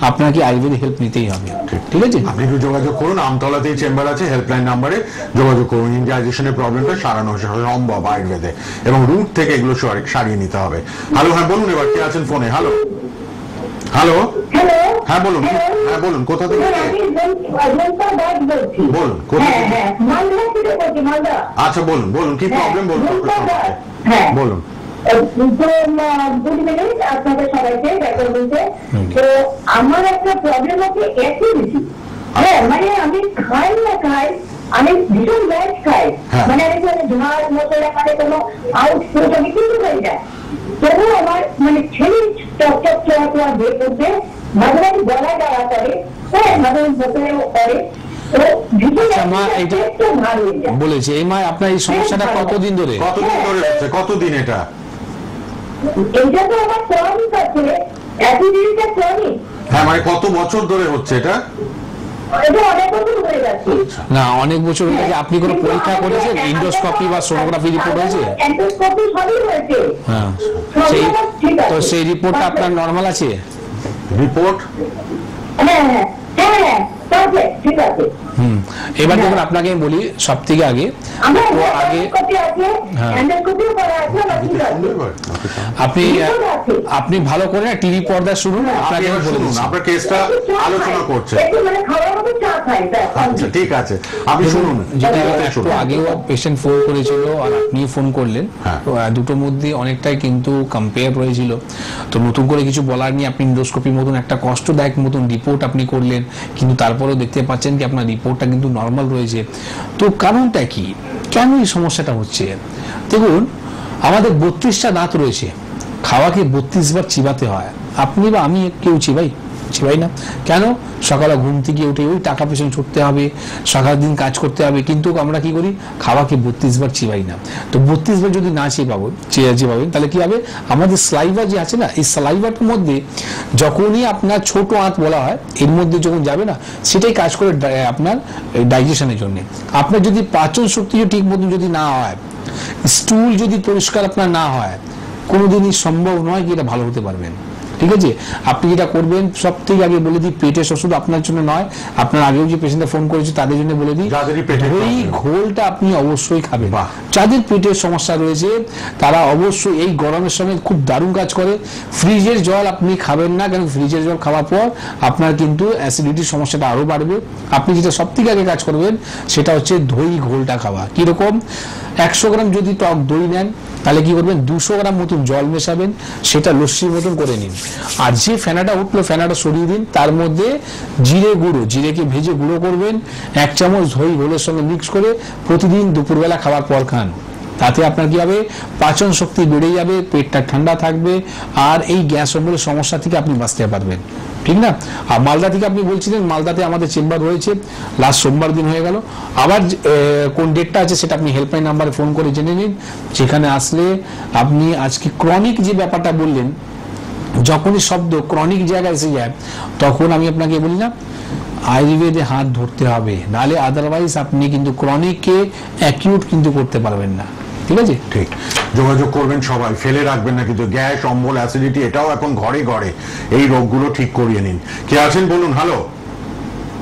আপনাকে আয়ুর্বেদিক হেল্প নিতেই হবে। ঠিক আছে, আপনি একটু যোগাযোগ করুন, আমতলাতেই চেম্বার আছে, হেল্পলাইন নাম্বারে যোগাযোগ করুন। ইনডাইজেশনের প্রবলেমটা সারানো সম্ভব আয়ুর্বেদে, এবং রুট থেকে এগুলো সারিয়ে নিতে হবে। হ্যালো, হ্যাঁ বলুন, এবার কে আছেন ফোনে? হ্যালো হ্যালো, হ্যাঁ বলুন, হ্যাঁ বলুন, কোথা থেকে বলুন? আচ্ছা বলুন, বলুন কি প্রবলেম, বলুন বলুন। তো আমার একটা প্রবলেম আছে অ্যাসিডিটি। হ্যাঁ, মানে আমি খাই না খাই, আমি ভীষণ ব্যাড খাই, মানে আমি ঝাল মশলা মানে কোনো আউটপুট আমি কিন্তু হয়ে যায়, তবু আমার মানে ছেলে চকচক চোয়া বের করতে মাঝে মাঝে গলা দেওয়া করে, হ্যাঁ মাঝে বোতলেও করে। বলেছে এই মা আপনার এই সমস্যাটা কতদিন ধরে? কতদিন এটা? এটা তো আমার ক্রনিক আছে, অ্যাসিডিটিটা ক্রনিক। হ্যাঁ, মানে কত বছর ধরে হচ্ছে এটা? না, অনেক বছর হয়ে গেছে। আপনি কোনো পরীক্ষা করেছেন, ইন্ডোস্কোপি বা সোনোগ্রাফি রিপোর্ট হয়েছে? হ্যাঁ, তো সেই রিপোর্টটা আপনার নরমাল আছে? রিপোর্ট এবার দেখুন আপনাকে আমি বলি সব থেকে আগে আপনি ভালো করে টিভি পর্দা শুনুন, আপনাকে আপনার কেসটা আলোচনা করছে। আচ্ছা ঠিক আছে, আপনি শুনুন। যেটা একটু আগেও পেশেন্ট ফোন করেছিল আর আপনি ফোন করলেন, তো দুটোর মধ্যে অনেকটাই কিন্তু কম্পেয়ার রয়েছিল। তো নতুন করে কিছু বলার নিয়ে আপনি ইন্ডোস্কোপির মতন একটা কষ্টদায়ক মতন রিপোর্ট আপনি করলেন, কিন্তু তারপরেও দেখতে পাচ্ছেন কি আপনার রিপোর্টটা কিন্তু নর্মাল রয়েছে। তো কারণটা কি, কেন এই সমস্যাটা হচ্ছে? দেখুন আমাদের 32টা দাঁত রয়েছে, খাওয়াকে 32 বার চিবাতে হয়। আপনি বা আমি কেউ চিবাই না। কেন? সকালে ঘুম থেকে উঠে ওই টাকা পেছনে ছুটতে হবে, সারা দিন কাজ করতে হবে, কিন্তু আমরা কি করি, খাওয়াকে 32 বার চিবাই না। তো 32 বার যদি না চিবাবেন তাহলে কি হবে, আমাদের স্লাইভা যে আছে না, এই স্লাইভাটার মধ্যে যখনই আপনার ছোট আঁত বলা হয়, এর মধ্যে যখন যাবে না, সেটাই কাজ করে আপনার ডাইজেশনের জন্য। আপনার যদি পাচন শক্তি ঠিক মতন যদি না হয়, স্টুল যদি পরিষ্কার আপনার না হয়, কোনোদিনই সম্ভব নয় কি এটা ভালো হতে পারবেন। ঠিক আছে, আপনি যেটা করবেন সব থেকে আগে বলে দিই, পেটের ওষুধ আপনার জন্য নয়, আপনার আগেও যে পেশেন্টরা ফোন করেছে তাদের জন্য বলে দিই, ওই ঘোলটা আপনি অবশ্যই খাবেন। যাদের পেটের সমস্যা রয়েছে তারা অবশ্যই এই গরমের সময় খুব দারুণ কাজ করে। ফ্রিজের জল আপনি খাবেন না, কারণ ফ্রিজের জল খাওয়ার পর আপনার কিন্তু অ্যাসিডিটির সমস্যাটা আরো বাড়বে। আপনি যেটা সব থেকে আগে কাজ করবেন সেটা হচ্ছে দই ঘোলটা খাওয়া। কিরকম, 100 গ্রাম যদি টক দই নেন তাহলে কি করবেন, 200 গ্রাম মতন জল মেশাবেন, সেটা লস্যির মতন করে নিন। আর যে ফেনাটা উঠলো ফেনাটা সরিয়ে দিন, তার মধ্যে জিরেকে ভেজে গুঁড়ো করবেন, 1 চামচ দই ঘোলের সঙ্গে মিক্স করে প্রতিদিন দুপুরবেলা খাওয়ার পর খান। তাতে আপনার কি হবে, পাচন শক্তি বেড়ে যাবে, পেটটা ঠান্ডা থাকবে, আর এই গ্যাস অম্বলের সমস্যা থেকে আপনি বাঁচতে পারবেন। ঠিক না? আর মালদা থেকে আপনি বলছিলেন, মালদাতে আমাদের চেম্বার রয়েছে, লাস্ট সোমবার দিন হয়ে গেল। আবার কোন ডেটটা আছে সেটা আপনি হেল্পলাইন নাম্বারে ফোন করে জেনে নিন। যেখানে আসলে আপনি আজকে ক্রনিক যে ব্যাপারটা বললেন, যখনই শব্দ ক্রনিক জায়গায় এসে যায় তখন আমি আপনাকে বলি না, আয়ুর্বেদে হাত ধরতে হবে, নাহলে আদারওয়াইজ আপনি কিন্তু ক্রনিককে অ্যাকিউট কিন্তু করতে পারবেন না। ঠিক আছে, ঠিক। যোগাযোগ করবেন সবাই, ফেলে রাখবেন না কিন্তু। গ্যাস, অম্বল, অ্যাসিডিটি এটাও এখন ঘরে ঘরে, এই রোগগুলো ঠিক করিয়ে নিন। কে আছেন বলুন? হ্যালো।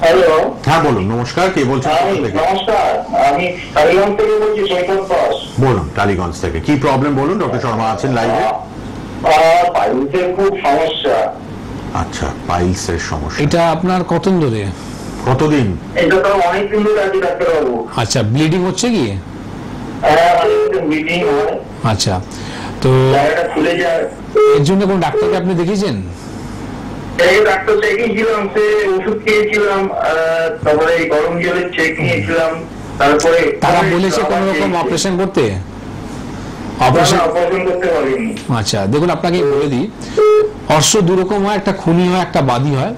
হ্যালো, হ্যাঁ বলুন। নমস্কার, কে বলছেন? নমস্কার, আমি টালিগঞ্জ থেকে বলছি, সৈকত দাস। বলুন, টালিগঞ্জ থেকে কি প্রবলেম বলুন, ডক্টর শর্মা আছেন লাইভে। পাইলসের খুব সমস্যা। আচ্ছা, পাইলসের সমস্যা, এটা আপনার কতদিন ধরে? কতদিন? এটা তো অনেকদিন ধরে আছে ডাক্তারবাবু। আচ্ছা, ব্লিডিং হচ্ছে কি? মিটিং হয়। আচ্ছা, তো জায়গাটা খুলে যায়। এর জন্য কোন ডাক্তারকে আপনি দেখিয়েছেন? ডাক্তার দেখিয়েছিলাম, সে ওষুধ খেয়েছিলাম, তারপরে গরম জলের চেক নিয়েছিলাম, তারপরে তারা বলেছে কোন রকম অপারেশন করতে? অপারেশন করতে পারিনি। আচ্ছা, দেখুন আপনাকে বলে দিই, অর্শ দু রকম হয়, একটা খুনি হয়, একটা বাদী হয়।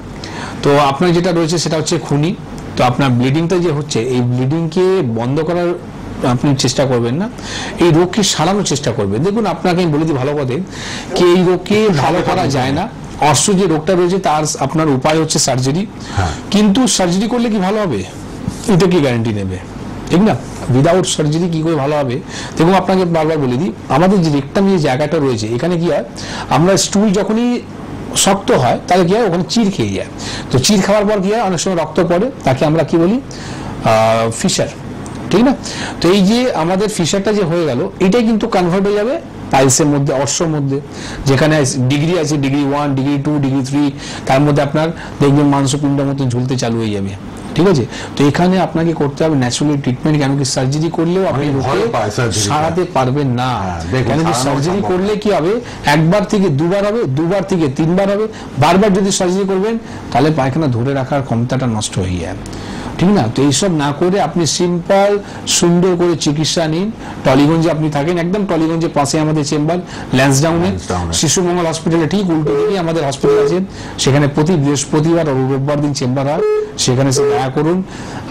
তো আপনার যেটা রয়েছে সেটা হচ্ছে খুনি। তো আপনার ব্লিডিংটা যে হচ্ছে, এই ব্লিডিংকে বন্ধ করার আপনি চেষ্টা করবেন না, এই রোগকে সারানোর চেষ্টা করবেন। দেখুন আপনাকে আমি বলে দিই ভালো কথা, কি এই রোগকে ভালো করা যায় না। অর্শ যে রোগটা রয়েছে তার আপনার উপায় হচ্ছে সার্জারি, কিন্তু সার্জারি করলে কি ভালো হবে এটা কি গ্যারান্টি নেবে? ঠিক না, উইদাউট সার্জারি কি করে ভালো হবে? দেখুন আপনাকে বারবার বলে দিই, আমাদের যে রেকটাম যে জায়গাটা রয়েছে, এখানে কি হয়, আমরা স্টুল যখনই শক্ত হয় তাহলে কি হয়, ওখানে চির খেয়ে যায়। তো চির খাওয়ার পর কি হয়, অনেক সময় রক্ত পড়ে, তাকে আমরা কি বলি, ফিশার। ঠিক না, তো এই যে আমাদের ফিশারটা যে হয়ে গেল, এটাই কিন্তু কনভার্ট হয়ে যাবে পাইলসের মধ্যে, অর্শর মধ্যে, যেখানে ডিগ্রি আছে, ডিগ্রি 1, ডিগ্রি 2, ডিগ্রি 3, তার মধ্যে আপনার দেখবেন মাংসপিণ্ড মতো ঝুলতে চালু হয়ে যাবে। ঠিক আছে, তো এখানে আপনাকে করতে হবে ন্যাচুরাল ট্রিটমেন্ট। কেন কি সার্জারি করলেও আপনি সারাতে পারবেন না। কেন কি সার্জারি করলে কি হবে, একবার থেকে দুবার হবে, দুবার থেকে তিনবার হবে, বারবার যদি সার্জারি করবেন তাহলে পায়খানা ধরে রাখার ক্ষমতাটা নষ্ট হয়ে যায়। ঠিক না, তো এইসব না করে আপনি সিম্পল সুন্দর করে চিকিৎসা নিন। টলিগঞ্জে আপনি থাকেন, একদম টলিগঞ্জের পাশে আমাদের চেম্বার, ল্যান্সডাউনে, শিশু মঙ্গল হসপিটালে ঠিক উল্টো দিকে আমাদের হসপিটাল আছে। সেখানে প্রতি বৃহস্পতিবার ও রোববার দিন চেম্বার হয়, সেখানে সে দেখা করুন।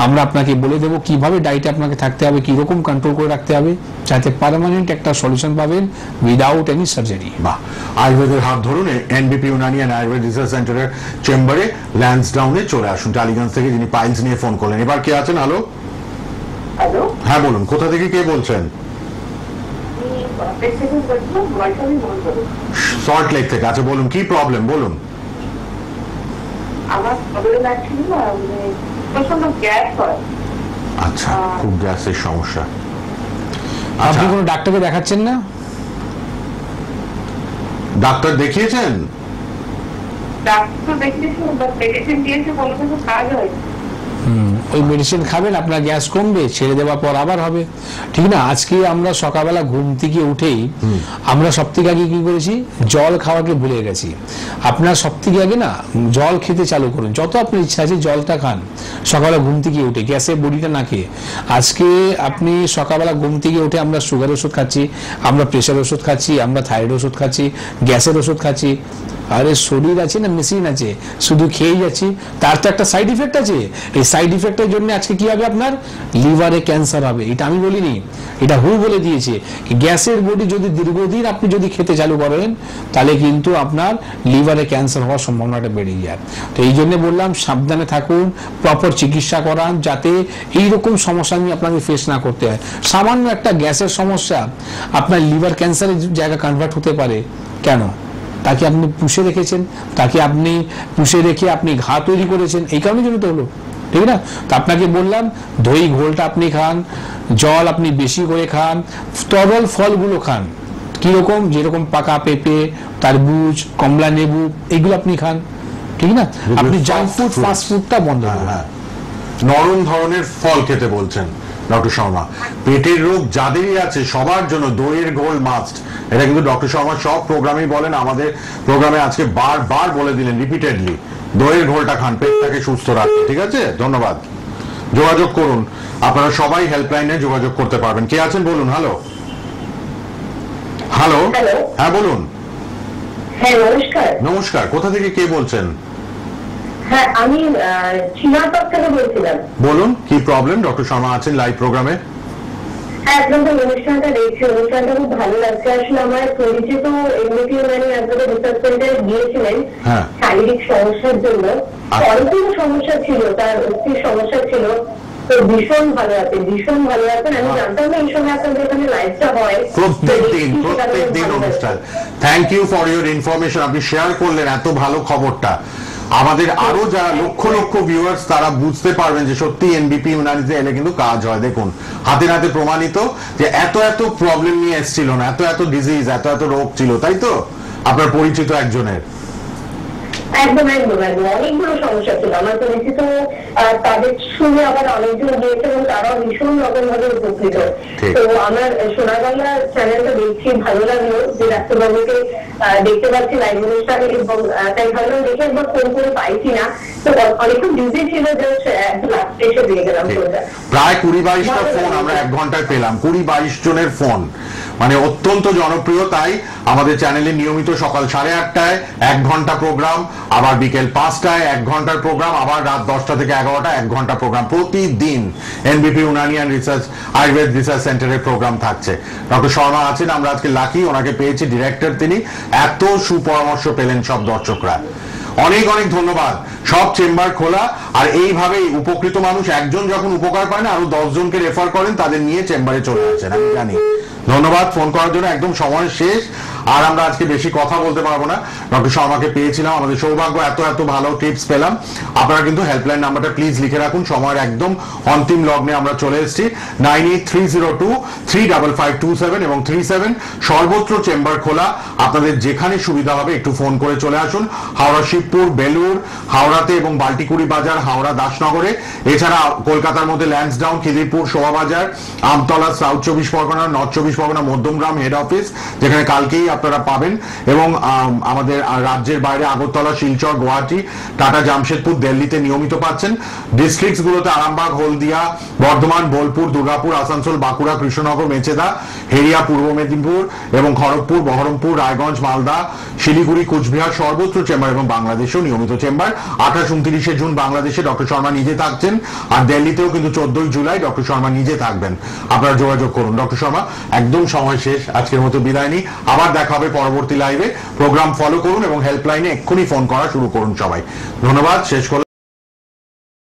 আমরা আপনাকে বলে দেবো কিভাবে ডায়েটে আপনাকে থাকতে হবে, কিরকম কন্ট্রোল করে রাখতে হবে, যাতে পার্মানেন্ট একটা সলিউশন পাবেন উইদাউট এনি সার্জারি। বাহ, আয়ুর্বেদের হাত ধরুন। এনবিপি ইউনানি অ্যান্ড আয়ুর্বেদ রিসার্চ সেন্টারের চেম্বারে ল্যান্সডাউনে চলে আসুন, টালিগঞ্জ থেকে, যিনি পাইলস নিয়ে ফোন করলেন। এবার কে আছেন? হ্যালো। হ্যালো, হ্যাঁ বলুন, কোথা থেকে কে বলছেন? সল্ট লেক থেকে। আচ্ছা বলুন, কি প্রবলেম বলুন। আমার প্রবলেম অ্যাকচুয়ালি না, প্রচন্ড গ্যাস হয়। আচ্ছা, খুব গ্যাসের সমস্যা। আপনি কোনো ডাক্তারকে দেখাচ্ছেন না? ডাক্তার দেখিয়েছেন? ডাক্তার দেখিয়েছি, মেডিসিন দিয়েছে, কোনো কিছু কাজ হয়। ওই মেডিসিন খাবেন, আপনার গ্যাস কমবে, ছেড়ে দেওয়ার পর আবার হবে। ঠিক না, আজকে আমরা সকালবেলা ঘুম থেকে উঠেই আমরা সব থেকে আগে কি করেছি, জল খাওয়াকে ভুলে গেছি। আপনার সব থেকে আগে না জল খেতে চালু করুন, যত আপনার ইচ্ছা আছে জলটা খান সকালবেলা ঘুম থেকে উঠে, গ্যাসের বড়িটা না খেয়ে। আজকে আপনি সকালবেলা ঘুম থেকে উঠে আমরা সুগার ওষুধ খাচ্ছি, আমরা প্রেশার ওষুধ খাচ্ছি, আমরা থাইরয়েড ওষুধ খাচ্ছি, গ্যাসের ওষুধ খাচ্ছি। আরে শরীর আছে না মেশিন আছে, শুধু খেয়েই যাচ্ছি, তার তো একটা সাইড ইফেক্ট আছে। এই সাইড ইফেক্টের জন্য আজকে কি হবে, আপনার লিভারে ক্যান্সার হবে। এটা আমি বলিনি, এটা হু বলে দিয়েছে। গ্যাসের বডি যদি দীর্ঘদিন আপনি যদি খেতে চালু করেন, তাহলে কিন্তু আপনার লিভারে ক্যান্সার হওয়ার সম্ভাবনাটা বেড়ে যায়। তো এই জন্য বললাম, সাবধানে থাকুন, প্রপার চিকিৎসা করান, যাতে এইরকম সমস্যা নিয়ে আপনাকে ফেস না করতে হয়। সামান্য একটা গ্যাসের সমস্যা আপনার লিভার ক্যান্সারের জায়গা কনভার্ট হতে পারে। কেন? তাকে আপনি পুষে রেখেছেন, তাকে আপনি পুষে রেখে আপনি ঘা তৈরি করেছেন, এই কারণের জন্য তো হলো। ঠিক না, তো আপনাকে বললাম দই ঘোলটা আপনি খান, জল আপনি বেশি করে খান, তরল ফলগুলো খান। কিরকম? যেরকম পাকা পেঁপে, তরমুজ, কমলা লেবু, এগুলো আপনি খান। ঠিক না, আপনি জাঙ্ক ফুড, ফাস্ট ফুডটা বন্ধ করুন। নরম ধরনের ফল খেতে বলছেন ডক্টর শর্মা। পেটের রোগ যাদেরই আছে সবার জন্য দইয়ের ঘোল মাস্ট। এটা কিন্তু ডক্টর শর্মা সব প্রোগ্রামেই বলেন, আমাদের প্রোগ্রামে আজকে বারবার বলে দিলেন রিপিটেডলি, দইয়ের ঘোলটা খান, পেটটাকে সুস্থ রাখতে। ঠিক আছে, ধন্যবাদ। যোগাযোগ করুন, আপনারা সবাই হেল্পলাইনে যোগাযোগ করতে পারবেন। কে আছেন বলুন। হ্যালো। হ্যালো, হ্যাঁ বলুন। হ্যাঁ নমস্কার। নমস্কার, কোথা থেকে কে বলছেন? হ্যাঁ আমি চীনাতক থেকে বলছিলাম। বলুন, কি প্রবলেম? ডক্টর শর্মা আছেন লাইভ প্রোগ্রামে। হ্যাঁ, আপনাদের অনুষ্ঠানটা দেখছি, অনুষ্ঠানটা খুব ভালো লাগছে। আসলে আমার পরিচিত এমবিপি ইউনানি আয়ুর্বেদ রিসার্চ সেন্টারে গিয়েছিলেন শারীরিক সমস্যার জন্য। অনেকগুলো সমস্যা ছিল, তার অস্থির সমস্যা ছিল, তো ভীষণ ভালো আছেন। আমি জানতাম না এই সময় আপনাদের এখানে লাইভটা হয় প্রত্যেক দিন অনুষ্ঠান। Thank you for your information, আপনি শেয়ার করলেন এত ভালো খবরটা। আমাদের আরো যারা লক্ষ লক্ষ ভিউয়ার্স তারা বুঝতে পারবেন যে সত্যি এনবিপি ইউনানিতে এলে কিন্তু কাজ হয়। দেখুন হাতে নাতে প্রমাণিত যে এত প্রবলেম নিয়ে এসেছিল না, এত ডিজিজ, এত রোগ ছিল, তাই তো আপনার পরিচিত একজনের? একদম অনেকগুলো সমস্যা ছিল আমার পরিচিত, তাদের শুনে আবার অনেকজন গিয়েছে এবং তারাও ভীষণ রকম ভাবে উপকৃত। তো আমার সোনাবাংলা চ্যানেলটা দেখছি, ভালো লাগলো যে ডাক্তারবাবুকে দেখতে পাচ্ছি লাইভ অনুষ্ঠানে, এবং তাই ভাবলাম দেখে একবার ফোন করে পাইছি না, তো অনেকক্ষণ বিজি ছিল, লাস্টে এসে দিয়ে গেলাম। প্রায় 20-22টা ফোন আমরা 1 ঘন্টায় পেলাম, 20-22 জনের ফোন, মানে অত্যন্ত জনপ্রিয়। তাই আমাদের চ্যানেলে নিয়মিত সকাল 8:30টায় 1 ঘন্টা প্রোগ্রাম, আবার বিকেল 5টায় 1 ঘন্টার প্রোগ্রাম, আবার রাত 10টা থেকে 11টা 1 ঘন্টা প্রোগ্রাম প্রতিদিন এনবিপি Unani and research Ayurveda research সেন্টারের প্রোগ্রাম থাকছে। ডক্টর শর্মা আছেন, আমরা আজকে লাকি ওনাকে পেয়েছি, ডিরেক্টর তিনি। এত সুপরামর্শ পেলেন সব দর্শকরা, অনেক ধন্যবাদ। সব চেম্বার খোলা, আর এইভাবেই উপকৃত মানুষ একজন যখন উপকার পায় না, আরো 10 জনকে রেফার করেন, তাদের নিয়ে চেম্বারে চলে আসেন, আমি জানি। ধন্যবাদ ফোন করার জন্য। একদম সময় শেষ, আর আমরা আজকে বেশি কথা বলতে পারবো না। ডক্টর শর্মাকে পেয়েছিলাম, আমাদের সৌভাগ্য, এত ভালো টিপস পেলাম। আপনারা কিন্তু হেল্পলাইন নাম্বারটা প্লিজ লিখে রাখুন, সময়ের একদম অন্তিম লগ্নে আমরা চলে এসেছি। 9830235527 এবং 37 সর্বত্র চেম্বার খোলা। আপনাদের যেখানে সুবিধা হবে একটু ফোন করে চলে আসুন। হাওড়া শিবপুর, বেলুর, হাওড়াতে এবং বাল্টিকুড়ি বাজার, হাওড়া দাসনগরে, এছাড়া কলকাতার মধ্যে Lansdowne, Khidirpur, Shobhabazar, Amtala, south 24 Pargana, north 24 Pargana, Madhyamgram head office, যেখানে কালকেই আপনারা পাবেন, এবং আমাদের রাজ্যের বাইরে আগরতলা, শিলচর, গুয়াহাটি, টাটা, জামশেদপুর, দিল্লিতে নিয়মিত পাচ্ছেন। ডিস্ট্রিক্টস গুলোতে আরামবাগ, হলদিয়া, বর্ধমান, বোলপুর, দুর্গাপুর, আসানসোল, বাঁকুড়া, কৃষ্ণনগর, মেচেদা, হেরিয়া, পূর্ব মেদিনীপুর এবং খড়গপুর, বহরমপুর, রায়গঞ্জ, মালদা, শিলিগুড়ি, কুচবিহার, সর্বত্র চেম্বার, এবং বাংলাদেশেও নিয়মিত চেম্বার। 28-29 জুন বাংলাদেশে ডক্টর শর্মা নিজে থাকছেন, আর দিল্লিতেও কিন্তু 14 জুলাই ডক্টর শর্মা নিজে থাকবেন। আপনারা যোগাযোগ করুন। ডক্টর শর্মা, একদম সময় শেষ, আজকের মতো বিদায় নিই। আবার দেখা হবে পরবর্তী লাইভে। প্রোগ্রাম ফলো করুন এবং হেল্পলাইনে এক্ষুনি ফোন করা শুরু করুন সবাই। ধন্যবাদ। শেষ করলাম।